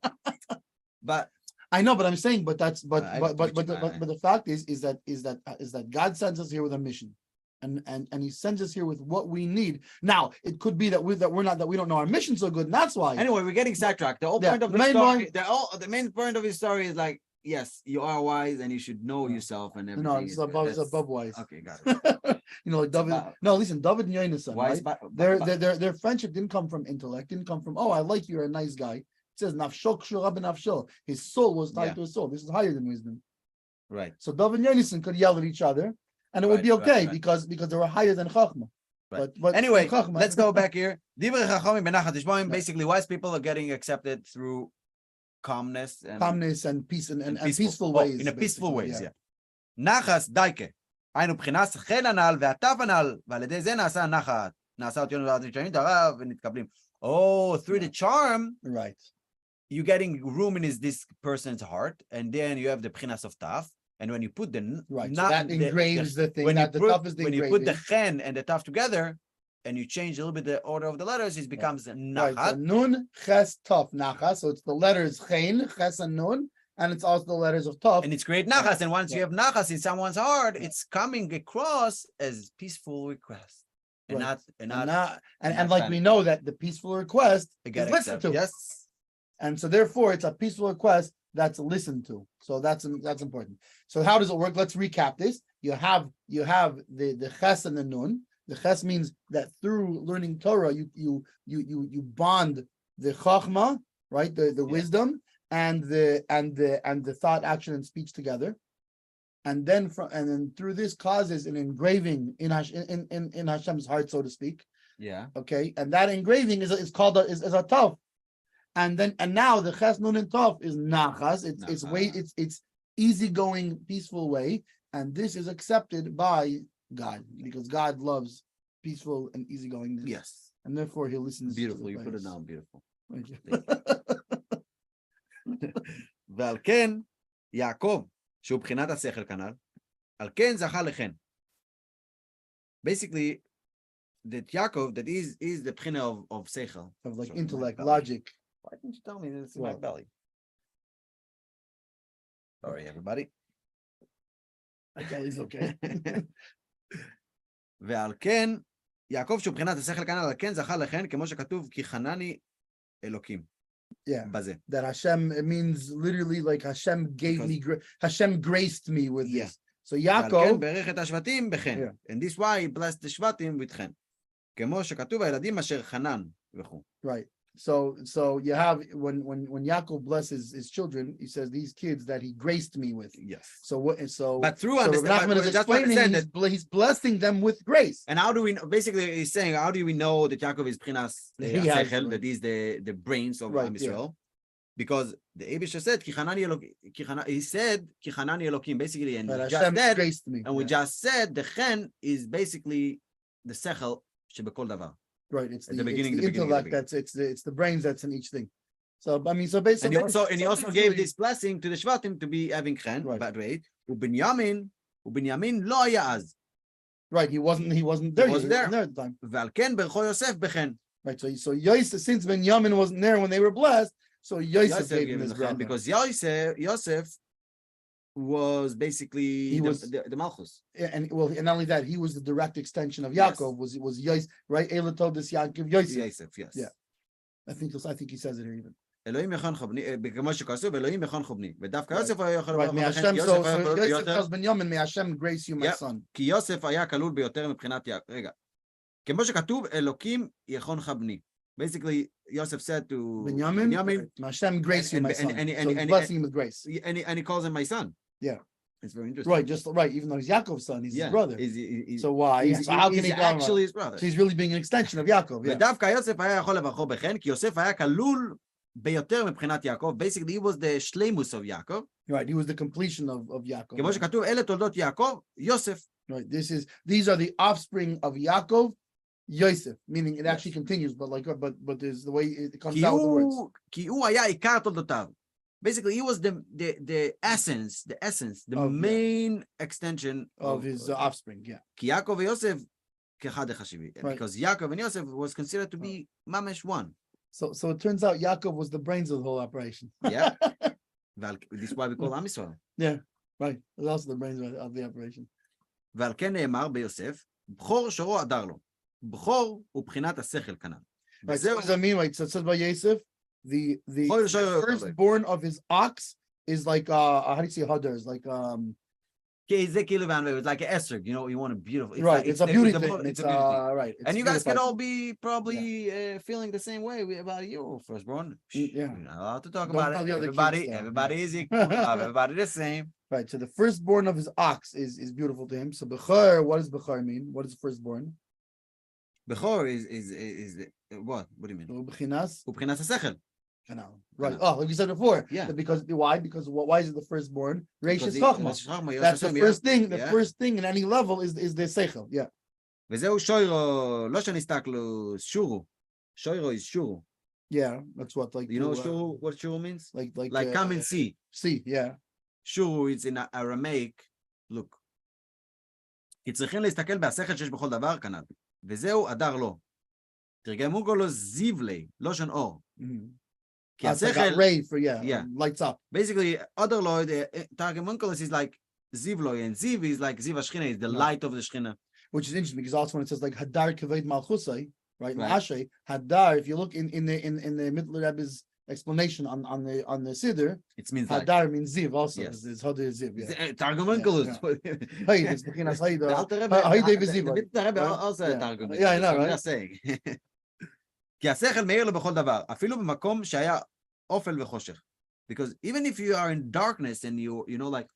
Speaker 2: But
Speaker 1: I know, but I'm saying, but the fact is that God sends us here with a mission, and He sends us here with what we need. Now, it could be that we don't know our mission so good, and that's why.
Speaker 2: Anyway, we're getting sidetracked. The whole point of the story, the main point of his story is like, yes, you are wise and you should know yourself and everything.
Speaker 1: No, it's above wise.
Speaker 2: Okay, got it.
Speaker 1: Like David. No, listen, David and Yonasan, right? Their friendship didn't come from intellect, didn't come from, oh, I like you, you're a nice guy. It says nafshok shura benafsho. His soul was tied to his soul. This is higher than wisdom.
Speaker 2: Right.
Speaker 1: So David and Yonasan could yell at each other, and it would be okay because they were higher than Chachma.
Speaker 2: Right.
Speaker 1: But
Speaker 2: anyway,
Speaker 1: Chachma,
Speaker 2: let's go back here. Basically, wise people are getting accepted through calmness and
Speaker 1: peace and peaceful ways.
Speaker 2: In a peaceful ways, yeah. נחס דייקה. היינו בחינת חן הנ"ל והטף הנ"ל, ועל ידי זה נעשה הנחת. נעשה אותנו לעד הרב ונתקבלים. Oh, through the charm,
Speaker 1: right?
Speaker 2: You're getting room in this person's heart, and then you have the bchinas of taf. And when you put the
Speaker 1: right, so that engraves the thing. When
Speaker 2: you put the chen and the taf together, and you change a little bit the order of the letters, it becomes nachat.
Speaker 1: Right, so nun, ches, taf, nachas. So it's the letters chen, ches, and nun, and it's also the letters of taf.
Speaker 2: And it's great nachas. And once you have nachas in someone's heart, it's coming across as peaceful request. And
Speaker 1: like we know that the peaceful request is listened to.
Speaker 2: Yes.
Speaker 1: And so therefore it's a peaceful request that's listened to. So that's important. So how does it work? Let's recap this. You have the ches and the nun. The ches means that through learning Torah, you bond the chachma, right? The wisdom and the thought, action, and speech together. And then through this causes an engraving in Hashem's heart, so to speak.
Speaker 2: Yeah.
Speaker 1: Okay. And that engraving is called a tov. And now the ches nun and tov is nachas. It's easygoing, peaceful way, and this is accepted by God because God loves peaceful and easygoing.
Speaker 2: Yes.
Speaker 1: And therefore He listens.
Speaker 2: Beautiful. You put it down. Beautiful.
Speaker 1: Thank you.
Speaker 2: ועל כן, יעקב, שהוא בחינת השכל כנ"ל, על כן זכה לחן. Basically, that Yaakov, that is the bchina of seichel.
Speaker 1: Of like intellect, logic.
Speaker 2: Why didn't you tell me this in my belly? Sorry, everybody.
Speaker 1: My belly's okay.
Speaker 2: ועל כן, יעקב שהוא בחינת השכל כנ"ל, על כן זכה לחן, כמו שכתוב, כי חנני אלוקים.
Speaker 1: Yeah,
Speaker 2: בזה.
Speaker 1: That Hashem, it means literally like Hashem Hashem graced me with this. So Yaakov,
Speaker 2: ועל כן ברך את השבטים בחן. And this why he blessed the shvatim with חן. כמו שכתוב, הילדים אשר חנן וכו'.
Speaker 1: Right. So you have when Yaakov blesses his children, he says these kids that he graced me with.
Speaker 2: Yes.
Speaker 1: But
Speaker 2: through understanding,
Speaker 1: is explaining he's blessing them with grace.
Speaker 2: And how do we know? Basically, he's saying, how do we know that Yaakov is bchinas sechel, that is the brains of Am Yisrael? Because the Eibusha said, he said, Ki chanani Elokim, basically, and we just said the chen is basically the sechel shebekol davar.
Speaker 1: Right, it's the intellect it's the brains that's in each thing. So I mean, so basically,
Speaker 2: and he also gave this blessing to the Shvatim to be having chen. Right. But wait, Ubenyamin lo haya az.
Speaker 1: Right, he wasn't there. He wasn't there at the time.
Speaker 2: Ve'al ken bercho Yosef bechen.
Speaker 1: Right, so Yosef, since Benjamin wasn't there when they were blessed, so Yosef gave him his brother.
Speaker 2: Because Yosef was basically
Speaker 1: He was-
Speaker 2: the Malchus.
Speaker 1: and not only that, he was the direct extension of
Speaker 2: Yes.
Speaker 1: Yaakov. Was Yos, right? Ela told this Yaakov Yosef.
Speaker 2: Yosef, yes.
Speaker 1: Yeah. I think he says it here even.
Speaker 2: אלוהים יחונכו בני, כמו שכתוב, אלוהים יחונכו בני. ודווקא
Speaker 1: Right.
Speaker 2: יוסף היה יכול
Speaker 1: Right,
Speaker 2: לברך
Speaker 1: may
Speaker 2: בכן,
Speaker 1: Hashem,
Speaker 2: כי
Speaker 1: so,
Speaker 2: יוסף
Speaker 1: so
Speaker 2: היה יכול
Speaker 1: Yosef
Speaker 2: ביותר,
Speaker 1: tells Benjamin, may Hashem grace you, my
Speaker 2: Yeah.
Speaker 1: son.
Speaker 2: כי יוסף היה כלול ביותר מבחינת יעקב. רגע. כמו שכתוב, אלוקים יחונך בני. Basically, Yosef said to
Speaker 1: Benjamin,
Speaker 2: Benjamin,
Speaker 1: may Hashem grace you,
Speaker 2: and-
Speaker 1: my
Speaker 2: and-
Speaker 1: son.
Speaker 2: and-
Speaker 1: So he's
Speaker 2: and-
Speaker 1: blessing him with grace.
Speaker 2: and he calls him my son.
Speaker 1: Yeah.
Speaker 2: It's very interesting.
Speaker 1: Right, just right. Even though he's Yaakov's son, he's his brother.
Speaker 2: So
Speaker 1: So why?
Speaker 2: he's,
Speaker 1: So how can
Speaker 2: he's
Speaker 1: he call him?
Speaker 2: actually his brother.
Speaker 1: So he's really being an extension of Yaakov. Yeah.
Speaker 2: ודווקא יוסף היה יכול לברכו בכן, כי יוסף היה כלול ביותר מבחינת יעקב. Basically, he was the shleimus of Yaakov.
Speaker 1: Right. He was the completion of Yaakov.
Speaker 2: כמו שכתוב, אלה תולדות יעקב, יוסף.
Speaker 1: Right. These are the offspring of Yaakov, Yosef. Meaning it actually
Speaker 2: Yes.
Speaker 1: continues, but there's the way it comes
Speaker 2: כי
Speaker 1: out with the words.
Speaker 2: כי הוא היה עיקר תולדותיו. Basically, he was the essence, the
Speaker 1: Of, yeah.
Speaker 2: main extension
Speaker 1: Of his offspring. Yeah.
Speaker 2: כי יעקב ויוסף כאחד החשיבי.
Speaker 1: Right.
Speaker 2: Because Yaakov and Yosef was considered to be mamash one.
Speaker 1: So it turns out Yaakov was the brains of the whole operation.
Speaker 2: Yeah. This is why we call עם ישראל.
Speaker 1: Yeah. Right. It was also the brains of the operation.
Speaker 2: ועל כן נאמר ביוסף, בכור שורו הדר לו. בכור הוא בחינת השכל כנ"ל.
Speaker 1: Right. So what does that mean? Right. So it says by Yosef, the
Speaker 2: בכור שורו הדר לו.
Speaker 1: firstborn of his ox is like how do you say hadar? Is like
Speaker 2: כי זה כאילו, it's like an esrog, you know, you want a beautiful.
Speaker 1: right. It's a beauty thing.
Speaker 2: It's
Speaker 1: It's
Speaker 2: a beauty thing.
Speaker 1: right.
Speaker 2: And
Speaker 1: it's
Speaker 2: you guys can
Speaker 1: beautified.
Speaker 2: all be probably feeling the same way about your firstborn.
Speaker 1: Yeah.
Speaker 2: You're not allowed to talk
Speaker 1: Don't
Speaker 2: about
Speaker 1: tell
Speaker 2: it.
Speaker 1: the other
Speaker 2: Everybody,
Speaker 1: kids, though.
Speaker 2: everybody is equal. Everybody the same.
Speaker 1: Right. So the firstborn of his ox is beautiful to him. So Bechor, what does Bechor mean? What is firstborn?
Speaker 2: בכור is what? What do you mean?
Speaker 1: Bechinas.
Speaker 2: הוא בחינת השכל.
Speaker 1: Canal. Right.
Speaker 2: Canal.
Speaker 1: Oh, like we said before.
Speaker 2: Yeah.
Speaker 1: Because why? Because why is it the firstborn?
Speaker 2: Because
Speaker 1: Reishis
Speaker 2: he-
Speaker 1: Chachma.
Speaker 2: Reishis Chachma,
Speaker 1: That's the
Speaker 2: Yosef,
Speaker 1: first thing. The
Speaker 2: yeah.
Speaker 1: first thing in any level is the seichel. Yeah.
Speaker 2: וזהו שוירו, לא שנסתכלו, שורו. שוירו is שורו.
Speaker 1: Yeah. That's what like
Speaker 2: You know
Speaker 1: to,
Speaker 2: shuru, what shuru means?
Speaker 1: like
Speaker 2: Come and see.
Speaker 1: See. Yeah.
Speaker 2: shuru is in Aramaic, look. כי צריכים להסתכל בהשכל שיש בכל דבר כנ"ל. וזהו הדר לו. תרגמו לו זיו לי, לא שן אור.
Speaker 1: Mhm.
Speaker 2: כי
Speaker 1: It's like a
Speaker 2: השכל,
Speaker 1: ray for yeah.
Speaker 2: Yeah.
Speaker 1: Lights up.
Speaker 2: basically, other lo, תרגמונקולוס is like זיו לו, and ziv is like ziv השכינה, is the
Speaker 1: Right.
Speaker 2: light of the shchina.
Speaker 1: Which is interesting because also when it says like Hadar Kaved Malchusai, right? In
Speaker 2: Right.
Speaker 1: Ashay, Hadar, if you look in the Middle Rebbe's explanation on the Siddur,
Speaker 2: It means like,
Speaker 1: Hadar means Ziv also.
Speaker 2: Yes.
Speaker 1: It's Hadar Ziv. Yeah.
Speaker 2: תרגמונקולוס.
Speaker 1: Hey, it's Bechinas Haida.
Speaker 2: The Alter Rebbe,
Speaker 1: Haida
Speaker 2: the
Speaker 1: V'ziv.
Speaker 2: Alter Rebbe
Speaker 1: Right?
Speaker 2: also
Speaker 1: Yeah.
Speaker 2: תרגום.
Speaker 1: Yeah, I know,
Speaker 2: I'm
Speaker 1: right?
Speaker 2: just saying. כי השכל מאיר לו בכל דבר, אפילו במקום שהיה אופל וחושך. Because even if you are in darkness and you know like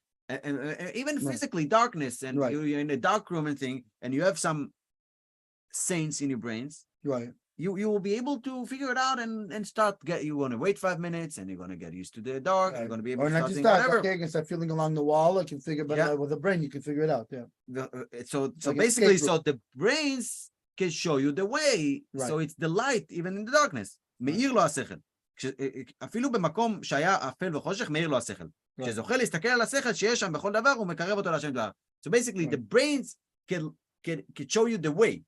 Speaker 2: even
Speaker 1: Right.
Speaker 2: physically darkness and
Speaker 1: Right.
Speaker 2: you're in a dark room and thing and you have some saints in your brains,
Speaker 1: Right.
Speaker 2: you will be able to figure it out and start you want to wait 5 minutes and you're going to get used to the dark. You're going to be able
Speaker 1: Or
Speaker 2: to
Speaker 1: not
Speaker 2: start
Speaker 1: just
Speaker 2: doing
Speaker 1: that.
Speaker 2: whatever.
Speaker 1: Okay, I can start feeling along the wall. I can figure it
Speaker 2: Yeah.
Speaker 1: out with the brain. You can figure it out. Yeah.
Speaker 2: So
Speaker 1: Like
Speaker 2: basically,
Speaker 1: escape
Speaker 2: so the brains can show you the way.
Speaker 1: Right.
Speaker 2: So it's the light even in the darkness. מאיר לו השכל. אפילו במקום שהיה אפל וחושך, מאיר לו השכל.
Speaker 1: Right.
Speaker 2: כשזוכה להסתכל על השכל שיש שם בכל דבר, הוא מקרב אותו להשם דבר. So basically, the
Speaker 1: Right.
Speaker 2: brains can show you the way.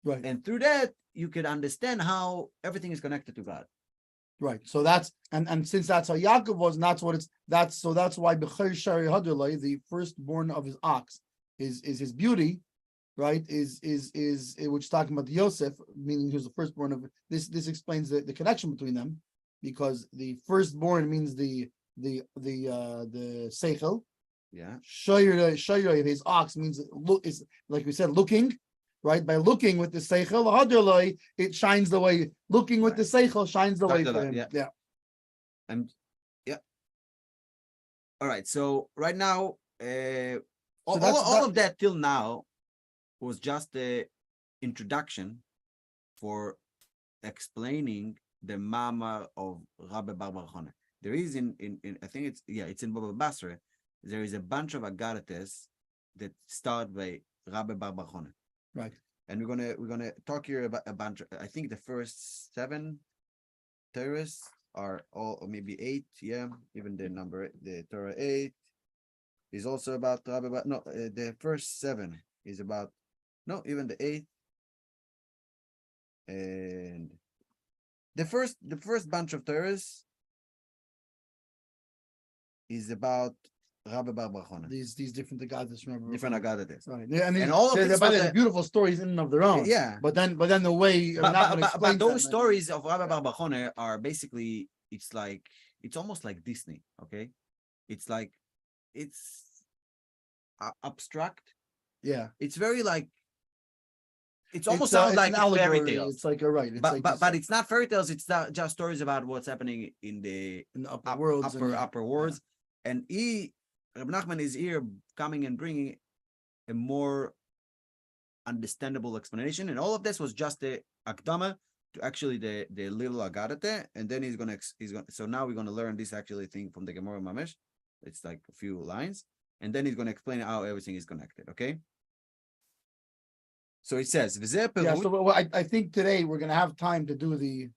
Speaker 1: Right.
Speaker 2: And through that, you can understand how everything is connected to God.
Speaker 1: Right. So that's and since that's how Yaakov was, and that's what that's why Bechor Shari Hadulai, the firstborn of his ox, is his beauty, right? Is which is talking about Yosef, meaning he was the firstborn of this. This explains the connection between them, because the firstborn means the seichel.
Speaker 2: Yeah.
Speaker 1: Shayra, his ox means look is like we said, looking. Right, by looking with the seichel, hadrloi, it shines the way. Looking with the seichel shines the way for him.
Speaker 2: Yeah.
Speaker 1: Yeah.
Speaker 2: And yeah. All right. So right now, all of that till now was just the introduction for explaining the mama of Rabbi Bar Bar Chana. There is in I think it's in Baba Basra. There is a bunch of agaritas that start by Rabbi Bar Bar Chana.
Speaker 1: Right.
Speaker 2: And we're gonna talk here about a bunch. I think the first 7 terrorists are all, or maybe 8. Yeah, even the number, the Torah 8 is also about Rabbi. No, the first 7 is about. No, even the 8th. And the first bunch of terrorists is about Rabbi Bar Bar Chona.
Speaker 1: These different Agadas, remember?
Speaker 2: Different Agadas.
Speaker 1: Right. Yeah, and
Speaker 2: all of
Speaker 1: they're,
Speaker 2: these
Speaker 1: by the way,
Speaker 2: were the-
Speaker 1: beautiful stories in and of their own.
Speaker 2: Yeah.
Speaker 1: But then the way Nachman
Speaker 2: But
Speaker 1: explains
Speaker 2: those
Speaker 1: them,
Speaker 2: stories of Rabbi Bar Bar Chona are basically, it's almost like Disney, okay? It's like, it's abstract.
Speaker 1: yeah.
Speaker 2: It's very like, it's
Speaker 1: It's
Speaker 2: almost sounds
Speaker 1: an
Speaker 2: like fairy
Speaker 1: allegory.
Speaker 2: tales.
Speaker 1: It's like right. It's like
Speaker 2: But it's not fairy tales. It's not just stories about what's happening in the
Speaker 1: in the upper worlds.
Speaker 2: upper worlds. And Reb Nachman is here coming and bringing a more understandable explanation. And all of this was just the akdama to actually the little agadate. And then he's gonna. So now we're gonna learn this actually thing from the Gemara Mamesh. It's like a few lines, and then he's gonna explain how everything is connected. Okay. So it says,
Speaker 1: Yeah. So I think today we're gonna have time to do the.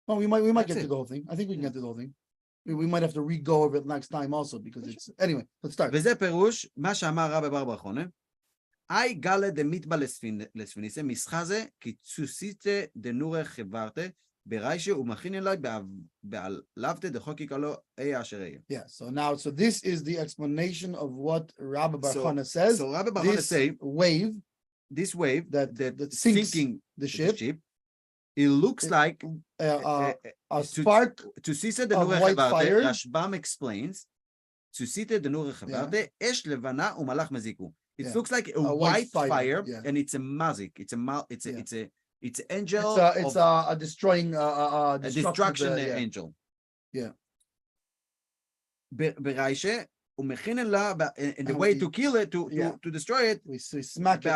Speaker 1: Well, we might get to the whole thing. I think we can get to the whole thing. We might have to re-go over it next time also because it's anyway. Let's start.
Speaker 2: וזה פירוש מה שאמר רבי בר בר חונה. אי גלה דמיטבא לספיניסה מסחה זה כי צוסיתה דנורי חברתה בריישה ומכין אלי בעלבתה דחוקי קלו אי אשר אהיה.
Speaker 1: Yeah. So this is the explanation of what Rabbi Bar Chana says.
Speaker 2: So Rabbi Bar Chona say this wave that sinking
Speaker 1: the ship.
Speaker 2: It looks like
Speaker 1: a spark
Speaker 2: Tusita
Speaker 1: of white fire.
Speaker 2: Rashbam explains Tusita de Nure Chavarte Esh Levana umalach maziku. It looks like a white fire, and it's a mazik. It's an angel.
Speaker 1: It's a destroying
Speaker 2: a destruction angel.
Speaker 1: Yeah.
Speaker 2: Beraishe umechinen la, and the way to kill it, to destroy it,
Speaker 1: we smack it.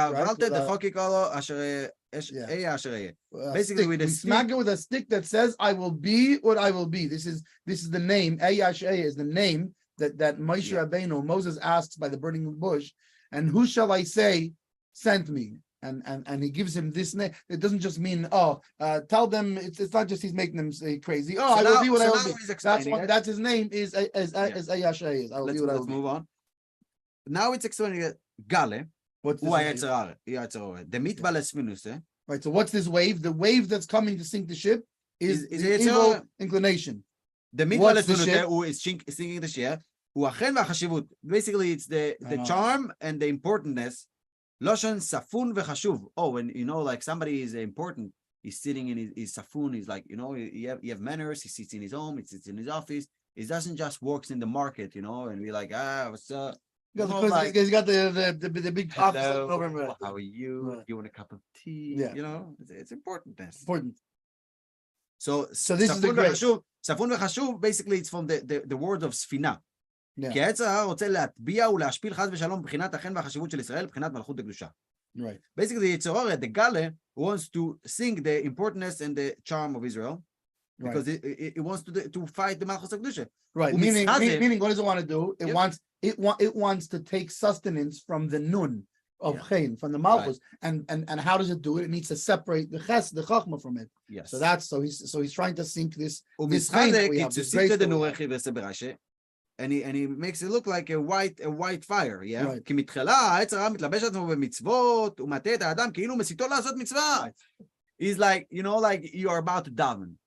Speaker 2: Basically, with a stick.
Speaker 1: Smack it with a stick that says, "I will be what I will be." This is the name. Ayash is the name that Moshe Rabbeinu, Moses asks by the burning bush, and who shall I say sent me? And he gives him this name. It doesn't just mean tell them. It's not just he's making them say crazy. I will be what I will be. That's his name is Ayash.
Speaker 2: Let's move on. Now it's explaining it. Gale.
Speaker 1: What's this?
Speaker 2: The mitbal esfinuse.
Speaker 1: Right. So what's this wave? The wave that's coming to sink the ship is the evil inclination.
Speaker 2: The mitbal esfinuse who is sinking the ship. Basically, it's the charm and the importance. Loshan safun v'chashuv. Oh, when like somebody is important, he's sitting in his safun. He's like, you have manners. He sits in his home. He sits in his office. He doesn't just works in the market, and be like, what's up?
Speaker 1: Because he's got the big office.
Speaker 2: How are you?
Speaker 1: Right.
Speaker 2: You want a cup of tea?
Speaker 1: Yeah.
Speaker 2: It's important.
Speaker 1: Important.
Speaker 2: So
Speaker 1: this is the great.
Speaker 2: Safun v'chashuv. Basically, it's from the word of sfina. כי העץ הרע רוצה להטביע ולהשפיל חס ושלום מבחינת החן והחשיבות של ישראל, מבחינת מלכות הקדושה.
Speaker 1: Right.
Speaker 2: Basically, the Gale wants to sing the importance and the charm of Israel because it wants to fight the Malchus Kedusha.
Speaker 1: Right. Meaning, what does it want to do? It wants to take sustenance from the nun of Chen, from the Malchus, and how does it do it? It needs to separate the Ches, the Chachma from it.
Speaker 2: Yes.
Speaker 1: So he's trying to sink this Chen that we have.
Speaker 2: And he makes it look like a white fire, yeah?
Speaker 1: Right.
Speaker 2: כי מתחילה העץ הרע מתלבש עצמו במצוות, ומטה את האדם כאילו מסיתו לעשות מצווה. He's like, like you are about to daven.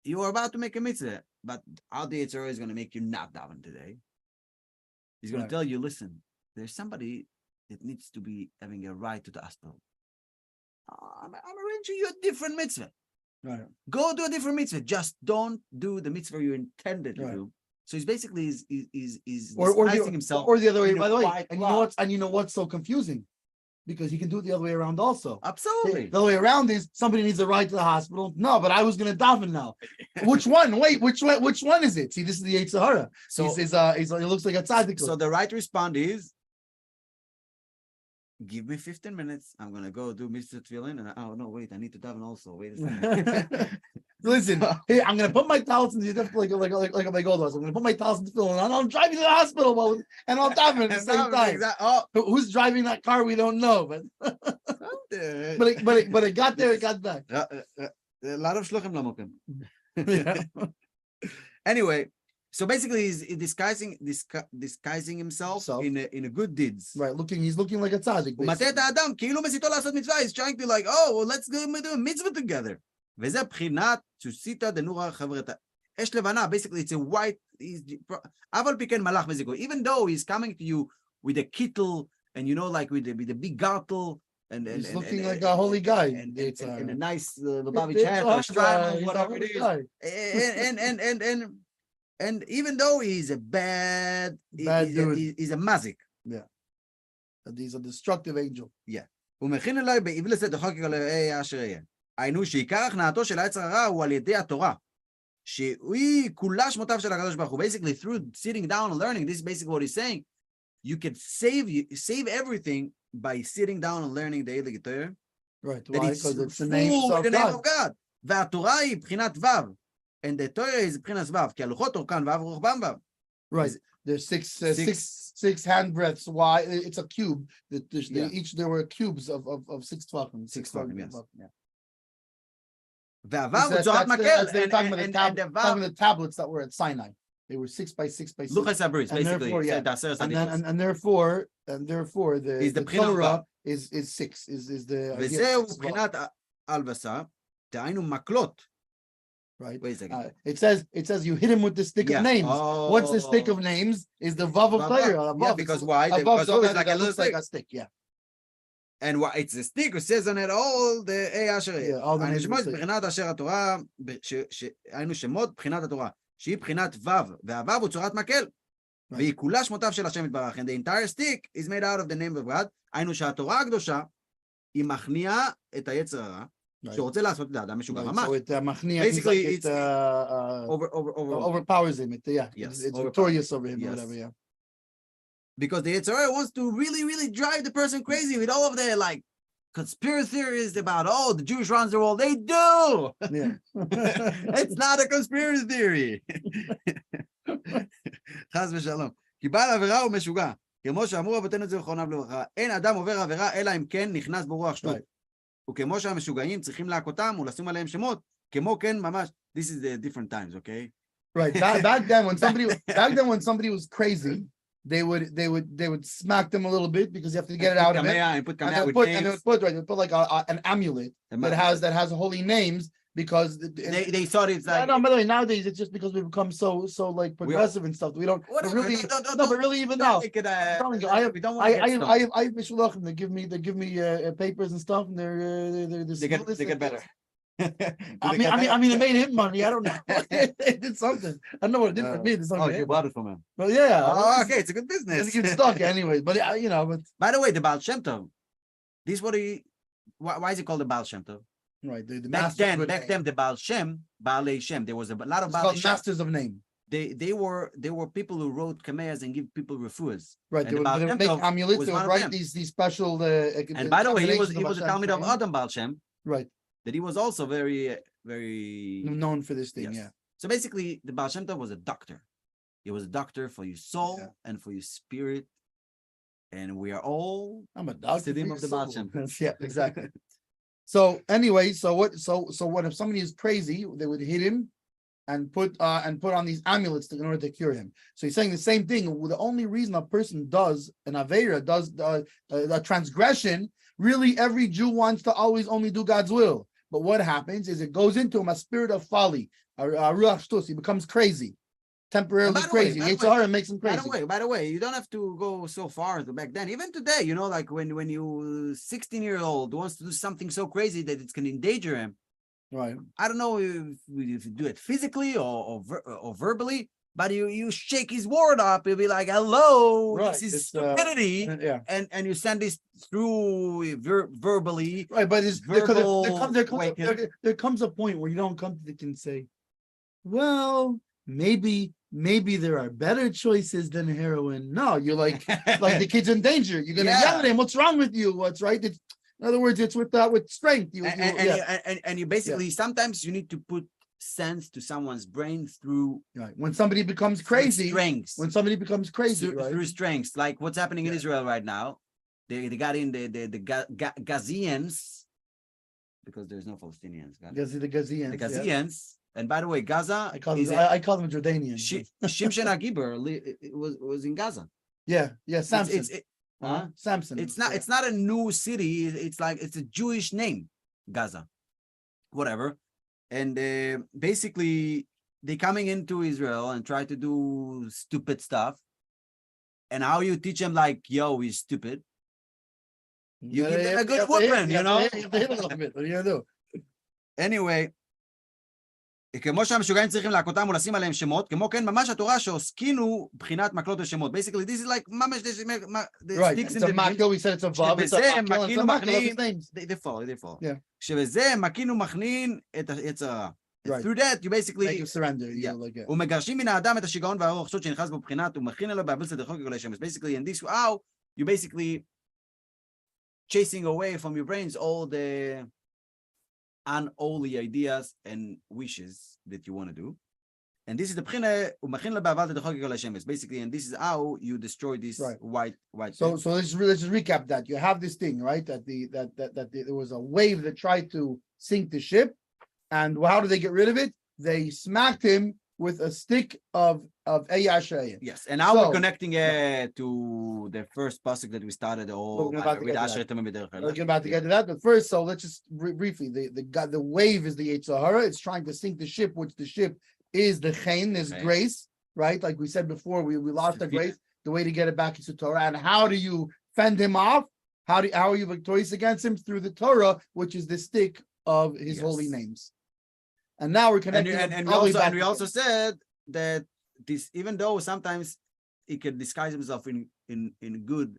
Speaker 2: You are about to make a mitzvah, but how the Yitzhak is going to make you not daven today? He's going to tell you, listen, there's somebody that needs to be having a ride to the hospital. I'm arranging you a different mitzvah.
Speaker 1: Right.
Speaker 2: Go do a different mitzvah. Just don't do the mitzvah you intended to do. So he's basically is disguising himself.
Speaker 1: Or the other way, by the way. And you know what's so confusing? Because he can do it the other way around also.
Speaker 2: Absolutely.
Speaker 1: The other way around is somebody needs a ride to the hospital. No, but I was going to daven now. Which one? Wait, which one is it? See, this is the Yetzer Hara. So he looks like a tzaddik.
Speaker 2: So the right response is, give me 15 minutes. I'm going to go do Mr. Tefillin. And no, wait, I need to daven also. Wait a second.
Speaker 1: Listen, hey, I'm going to put my towels in the like a my gold house. I'm going to put my towels in the tefillin and I'll drive you to the hospital and I'll daven at the same time. Who's driving that car? We don't know, but but it got there. It got back.
Speaker 2: A lot of shluchim lamokim. Anyway, so basically he's disguising himself in a good deeds.
Speaker 1: Right, he's looking like a tzaddik.
Speaker 2: He's trying to let's go do a mitzvah together. וזה בחינת צוסיתא דנורא חברתא. אש לבנה, basically it's a white, אבל פיקן מלאך מזיקו, even though he's coming to you with a kittel, and like with the big gartel, and
Speaker 1: He's looking like a holy guy.
Speaker 2: and a nice
Speaker 1: It's
Speaker 2: Lubavitch hat or
Speaker 1: he's
Speaker 2: strap,
Speaker 1: a
Speaker 2: whatever
Speaker 1: holy
Speaker 2: it is.
Speaker 1: guy.
Speaker 2: And even though he's a bad
Speaker 1: dude.
Speaker 2: he's a mazik.
Speaker 1: And he's a destructive angel.
Speaker 2: הוא מכין אליי באבלס את החוק אלוהי אשר יהיה. היינו שעיקר הכנעתו של היצר הרע הוא על ידי התורה. שהיא כולה שמותיו של הקדוש ברוך הוא. Basically, through sitting down and learning, this is basically what he's saying. You can save everything by sitting down and learning the Eilig Torah.
Speaker 1: Right.
Speaker 2: That
Speaker 1: Why?
Speaker 2: it's
Speaker 1: Because it's the
Speaker 2: full
Speaker 1: name
Speaker 2: with the name
Speaker 1: of
Speaker 2: of
Speaker 1: God.
Speaker 2: God. והתורה היא בחינת וו. And the Torah is בחינת וו. כי הלוחות אורכן וו ורוחבם וו.
Speaker 1: Right. There's six hand breadths. Why? It's a cube. Each there were cubes of six tvachim.
Speaker 2: Six tvachim, yes.
Speaker 1: Yeah.
Speaker 2: והוו הוא צורת מקל.
Speaker 1: They're talking
Speaker 2: And
Speaker 1: about
Speaker 2: the vov.
Speaker 1: the tablets that were at Sinai. They were 6 by 6 by 6.
Speaker 2: Luchas Abris,
Speaker 1: And
Speaker 2: basically.
Speaker 1: therefore, yeah. And therefore the Torah is 6. Is the
Speaker 2: וזהו בחינת הלבשה, דהיינו מקלות.
Speaker 1: Right.
Speaker 2: Wait a second.
Speaker 1: It says you hit him with the stick of names. What's the stick of names? Is the vav of Torah.
Speaker 2: Yeah, because why? Because always like a little
Speaker 1: like a stick. Yeah.
Speaker 2: And why it's a stick, it says on it all the אשר.
Speaker 1: Yeah, all the names.
Speaker 2: שמות בחינת אשר התורה, היינו שמות בחינת התורה, שהיא בחינת וו, והוו הוא צורת מקל. והיא כולה שמותיו של השם יתברך. And the entire stick is made out of the name of God. היינו שהתורה הקדושה, היא מכניעה את היצר הרע, שרוצה לעשות את האדם משוגע ממש.
Speaker 1: So it
Speaker 2: basically
Speaker 1: it overpowers him. It's victorious over him or whatever. Yeah.
Speaker 2: Because the Yetzer Hara wants to really drive the person crazy with all of their conspiracy theories about the Jewish runs the world. They do.
Speaker 1: Yeah.
Speaker 2: It's not a conspiracy theory. חס ושלום. כי בעל עבירה הוא משוגע. כמו שאמרו רבותינו זיכרונם לברכה, אין אדם עובר עבירה אלא אם כן נכנס בו רוח שטות. וכמו שהמשוגעים צריכים להכותם ולשים עליהם שמות, כמו כן ממש. This is the different times, okay?
Speaker 1: Right. Back then when somebody was crazy, they would smack them a little bit because you have to get it out of it.
Speaker 2: And they
Speaker 1: would put like an amulet that has holy names because
Speaker 2: they thought it's like
Speaker 1: no, by the way, nowadays it's just because we've become so like progressive and stuff. We don't really but really even now. I have mishulachim. They give me papers and stuff, and they get better. I mean, it made him money. I don't know. It did something. I don't know what it did for me.
Speaker 2: You bought it from him.
Speaker 1: Well, yeah.
Speaker 2: Okay, it's a good business.
Speaker 1: It's stuck anyway. But But
Speaker 2: by the way, the Baal Shem Tov. This what why is it called the Baal Shem Tov?
Speaker 1: Right. The
Speaker 2: back then, the Baal Shem, Baalei Shem. There was a lot of Baal Shem.
Speaker 1: Masters of name.
Speaker 2: They were people who wrote kameas and give people refuahs.
Speaker 1: Right. They would make amulets. They would write these special.
Speaker 2: And by the way, he was a Talmid of Adam Baal Shem.
Speaker 1: Right.
Speaker 2: That he was also very
Speaker 1: known for this thing.
Speaker 2: Yes.
Speaker 1: Yeah.
Speaker 2: So basically, the Baal Shem Tov was a doctor. He was a doctor for your soul and for your spirit. And we are all
Speaker 1: I'm a doctor
Speaker 2: of the Baal Shem Tov.
Speaker 1: Yeah, exactly. So anyway, so what if somebody is crazy, they would hit him and put on these amulets in order to cure him. So he's saying the same thing. The only reason a person does an aveira, does a transgression, really every Jew wants to always only do God's will. But what happens is it goes into him a spirit of folly, a ruach shtus. He becomes crazy, temporarily crazy. Yetzer Hara makes him crazy.
Speaker 2: By the way, you don't have to go so far to back then. Even today, like when you 16-year-old wants to do something so crazy that it's going to endanger him.
Speaker 1: Right.
Speaker 2: I don't know if you do it physically or verbally, but you shake his ward up. You'll be like, "Hello,
Speaker 1: right.
Speaker 2: This is stupidity," and you send this through verbally.
Speaker 1: Right, but there comes a point where you don't come to the and say, "Well, maybe there are better choices than heroin." No, you're like the kid's in danger. You're gonna yell at him. What's wrong with you? What's right? In other words, it's with strength.
Speaker 2: And you basically sometimes you need to put sense to someone's brain through
Speaker 1: when somebody becomes crazy.
Speaker 2: Strengths.
Speaker 1: When somebody becomes crazy,
Speaker 2: through strengths, like what's happening in Israel right now. They got in the Gazians because there's no Palestinians.
Speaker 1: The Gazians.
Speaker 2: The Gazians. And by the way, Gaza.
Speaker 1: I call them Jordanians.
Speaker 2: Shimshon Agiber was in Gaza.
Speaker 1: Yeah, Samson. Samson.
Speaker 2: It's not a new city. It's a Jewish name, Gaza, whatever. And basically, they coming into Israel and try to do stupid stuff. And how you teach them like, yo, he's stupid. You give them a good whooping, you know?
Speaker 1: What are you gonna do?
Speaker 2: anyway, כמו שהמשוגעים צריכים להכותם ולשים עליהם שמות, כמו כן ממש התורה שעוסקינו בחינת מקלות ושמות. Basically, this is like ממש the
Speaker 1: Right,
Speaker 2: sticks in
Speaker 1: it's a
Speaker 2: the name.
Speaker 1: makil, we said it's a vav, it's a
Speaker 2: שבזה
Speaker 1: makil, it's a
Speaker 2: מקינו
Speaker 1: makil of
Speaker 2: מכנין,
Speaker 1: his names.
Speaker 2: they follow.
Speaker 1: Yeah.
Speaker 2: שבזה מקינו מכנין את היצר הרע.
Speaker 1: Right.
Speaker 2: Through that, you basically...
Speaker 1: Make him surrender.
Speaker 2: Yeah.
Speaker 1: Like, yeah.
Speaker 2: ומגרשים מן האדם את השיגעון והאור החשוד שנכנס בו בחינת, ומכין אלו בהבל שדרכו כגולי שמש. Basically, in this, how you basically chasing away from your brains all the unholy ideas and wishes that you want to do. And this is the b'china, ומכין אלו בהבל שדרכו כגולי שמש. Basically, and this is how you destroy this white
Speaker 1: So let's just recap that. You have this thing, right? That there was a wave that tried to sink the ship. And how did they get rid of it? They smacked him with a stick of Eyashayim.
Speaker 2: Yes, and now we're connecting to the first pasuk that we started with Asher Tamim B'derech.
Speaker 1: We're about to get to that, but first, so let's just briefly. The wave is the Yetzer Hara. It's trying to sink the ship, which the ship is the Chen, is grace, right? Like we said before, we lost the grace. The way to get it back is the Torah. And how do you fend him off? How are you victorious against him? Through the Torah, which is the stick of his holy names. And now we're connecting.
Speaker 2: And we also said that this, even though sometimes he can disguise himself in good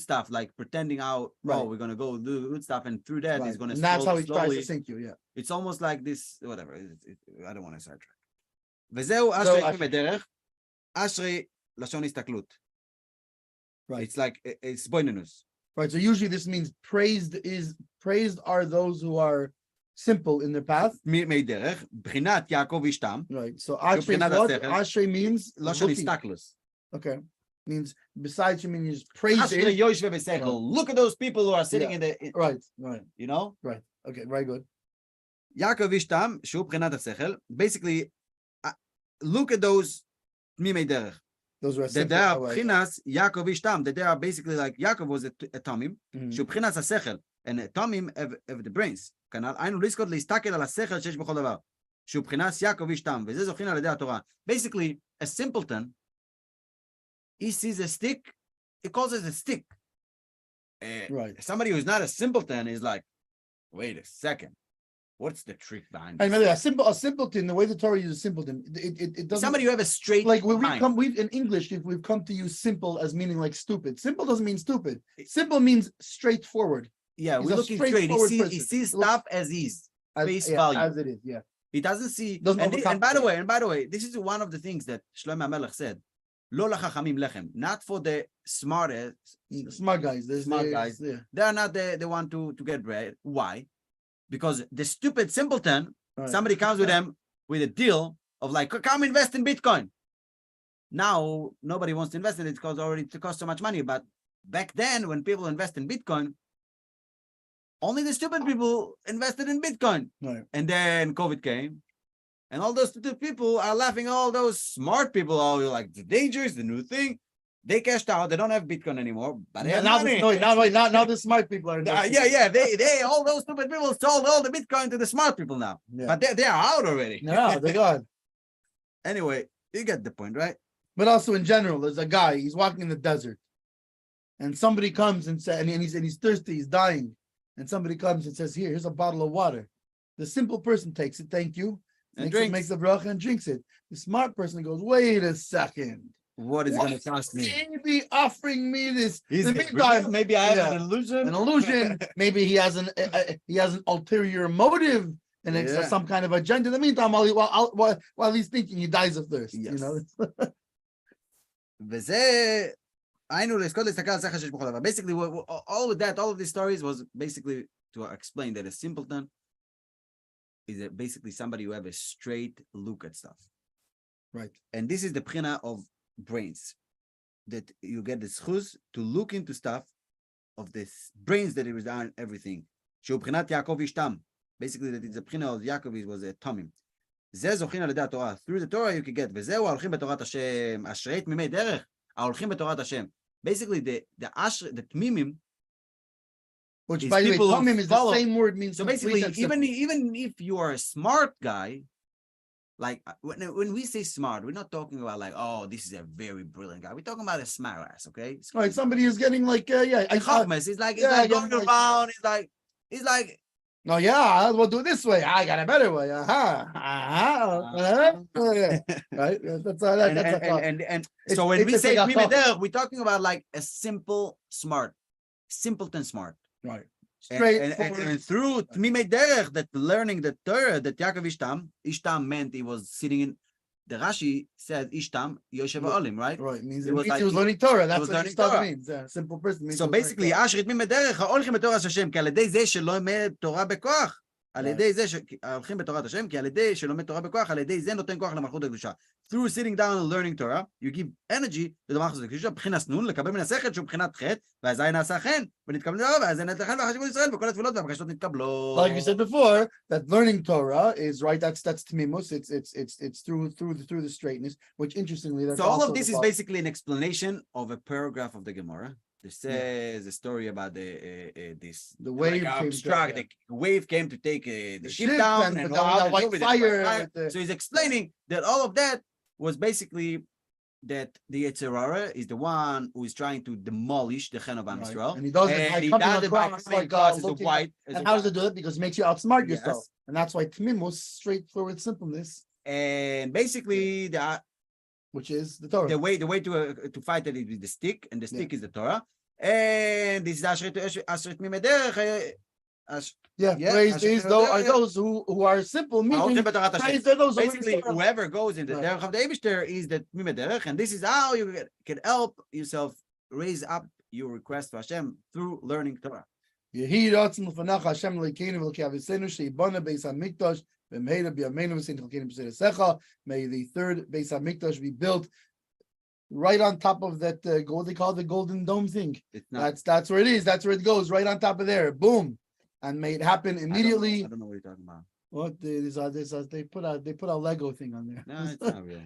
Speaker 2: stuff, like pretending out, we're gonna go do good stuff, and through that he's gonna. And
Speaker 1: that's how he tries to sink you. Yeah,
Speaker 2: it's almost like this. Whatever. I don't want to sidetrack. וזהו אשרי בדרך, אשרי לשון הסתכלות. Right. It's like it's boinenus.
Speaker 1: Right. So usually this means praised are those who are simple in their path.
Speaker 2: מדרך, בחינת יעקב אשתם.
Speaker 1: Right. So Ashrei means
Speaker 2: לשון הסתכלוס.
Speaker 1: Okay. Means besides you mean you just praise
Speaker 2: Ashrei יושבי בשכל. Look at those people who are sitting in the
Speaker 1: right.
Speaker 2: You know?
Speaker 1: Right. Okay, very good.
Speaker 2: יעקב אשתם, שהוא בחינת השכל. Basically, look at those תמימי דרך.
Speaker 1: Those were
Speaker 2: that they are b'chinas Yaakov ishtam, that they are basically like Yaakov was a tamim, שהוא b'chinas השכל, and tamim have the brains. כנ"ל, היינו לזכות להסתכל על השכל שיש בכל דבר, שהוא ב'chinas Yaakov ishtam, וזה זוכין על ידי התורה. Basically, a simpleton, he sees a stick, he calls it a stick.
Speaker 1: Right.
Speaker 2: Somebody who's not a simpleton is like, wait a second. What's the trick behind it?
Speaker 1: I mean, a simpleton, the way the Torah uses simpleton, it doesn't.
Speaker 2: Somebody who have a straight
Speaker 1: like when
Speaker 2: mind.
Speaker 1: we've in English, we've come to use simple as meaning like stupid. Simple doesn't mean stupid. Simple means straightforward.
Speaker 2: Yeah, we're looking straight. He sees stuff as is, face value.
Speaker 1: As it is, yeah.
Speaker 2: He doesn't see.
Speaker 1: And
Speaker 2: by the way, this is one of the things that Shlomo HaMelech said. Lo lachachamim lechem, not for the smart
Speaker 1: guys. Yeah.
Speaker 2: They are not the one to get bread. Why? Because the stupid simpleton, somebody comes with them with a deal of like, come invest in Bitcoin. Now, nobody wants to invest in it because it costs so much money. But back then, when people invest in Bitcoin, only the stupid people invested in Bitcoin.
Speaker 1: Right.
Speaker 2: And then COVID came. And all those stupid people are laughing at all those smart people. Oh, you're like, the danger is the new thing. They cashed out. They don't have Bitcoin anymore, but they have money.
Speaker 1: Now the smart people are.
Speaker 2: They all those stupid people sold all the Bitcoin to the smart people now. Yeah. But they are out already.
Speaker 1: No, they're gone.
Speaker 2: Anyway, you get the point, right?
Speaker 1: But also in general, there's a guy. He's walking in the desert, and somebody comes and says, and he's thirsty. He's dying, and somebody comes and says, "Here's a bottle of water." The simple person takes it, thank you, and makes the bracha and drinks it. The smart person goes, "Wait a second.
Speaker 2: What is going to cost me?
Speaker 1: Maybe offering me this.
Speaker 2: Maybe I have an illusion.
Speaker 1: An illusion. Maybe he has an ulterior motive and some kind of agenda. In the meantime, while he's thinking, he dies of thirst.
Speaker 2: Yes.
Speaker 1: You know.
Speaker 2: Basically, all of these stories was basically to explain that a simpleton is basically somebody who have a straight look at stuff.
Speaker 1: Right. And
Speaker 2: this is the b'china of brains, that you get the schuz to look into stuff of this brains that it was on everything. Basically, that it's a b'china of Yaakov was a tamim. Through the Torah you can get. Basically, the tmimim,
Speaker 1: which by the way, tamim is the same word, means
Speaker 2: so basically, even if you are a smart guy, Like when we say smart, we're not talking about like, oh, this is a very brilliant guy. We're talking about a smart ass, okay?
Speaker 1: Right, somebody is getting like
Speaker 2: Chachmas. It's like going
Speaker 1: like,
Speaker 2: around. It's like
Speaker 1: no, yeah, we'll do it this way. I got a better way. Right. That's
Speaker 2: and so when we say
Speaker 1: like
Speaker 2: Tmimei, we're talking about like a simple, smart, simpleton smart.
Speaker 1: right.
Speaker 2: And
Speaker 1: Straight
Speaker 2: through Tmimei Derech, that learning the Torah, that Yaakov Ishtam meant he was sitting in. The Rashi said Ishtam Yoshev Olim, right?
Speaker 1: Right. Means
Speaker 2: it was like
Speaker 1: he was learning Torah. That's
Speaker 2: was
Speaker 1: what
Speaker 2: learning
Speaker 1: Ishtam
Speaker 2: Torah.
Speaker 1: means. Yeah, simple person means.
Speaker 2: So basically, Ashrit Tmimei Derech, ההולכים בתורת השם, כי על ידי זה שלא לומד תורה בכוח, על ידי זה שהולכים בתורת השם, כי על ידי שלומד תורה בכוח, על ידי זה נותן כוח למלכות הקדושה. Through sitting down and learning Torah, you give energy למלכות הקדושה, בחינת נון, לקבל מן השכל שהוא בחינת חטא, ואזי נעשה חן, ונתקבל לדבר, ואזי נתן חן והחשיבות ישראל, וכל התפילות והבקשות נתקבלות.
Speaker 1: Like you said before, that learning Torah is right. That's tmimus. It's through the straightness. Which interestingly, that's
Speaker 2: so all of this is basically an explanation of a paragraph of the Gemara. This says a story about
Speaker 1: the wave
Speaker 2: the wave came to take the ship down and all that
Speaker 1: white fire.
Speaker 2: So he's explaining that all of that was basically that the Yetzer Hara is the one who is trying to demolish the Chen of Am Yisrael.
Speaker 1: And he does it by coming across like
Speaker 2: looking white.
Speaker 1: And how does it do it? Because it makes you outsmart yourself. And that's why tmimus, straightforward simpleness.
Speaker 2: And basically
Speaker 1: which is the Torah.
Speaker 2: The way to fight it is with the stick, and the stick is the Torah. And this is Ashret Tmimei Derech.
Speaker 1: Praise is those who are simple, meaning praise those
Speaker 2: basically whoever goes in the Derech of the Eibishter is the Tmimei Derech, and this is how you can help yourself raise up your request to Hashem through learning Torah.
Speaker 1: Yehi ratzon l'fanecha Hashem Elokeinu v'Elokei Aviseinu sheibana beis hamikdash v'meira b'yameinu v'sein chalkeinu b'seisecha. May the third beis hamikdash be built right on top of that what they call the golden dome thing. That's where it is. That's where it goes. Right on top of there. Boom, and may it happen immediately.
Speaker 2: I don't know what you're talking about.
Speaker 1: What they put a Lego thing on there.
Speaker 2: No, it's not real.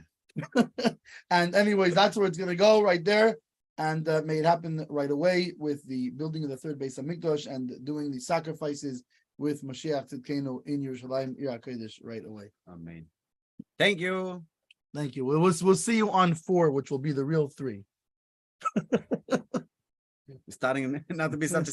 Speaker 1: And anyways, that's where it's gonna go right there. And may it happen right away with the building of the third Beis Hamikdash and doing the sacrifices with Mashiach Tzidkenu in Yerushalayim, Ir HaKodesh right away.
Speaker 2: Amen. Thank you.
Speaker 1: Thank you. We'll see you on 4, which will be the real 3.
Speaker 2: Starting not to be such a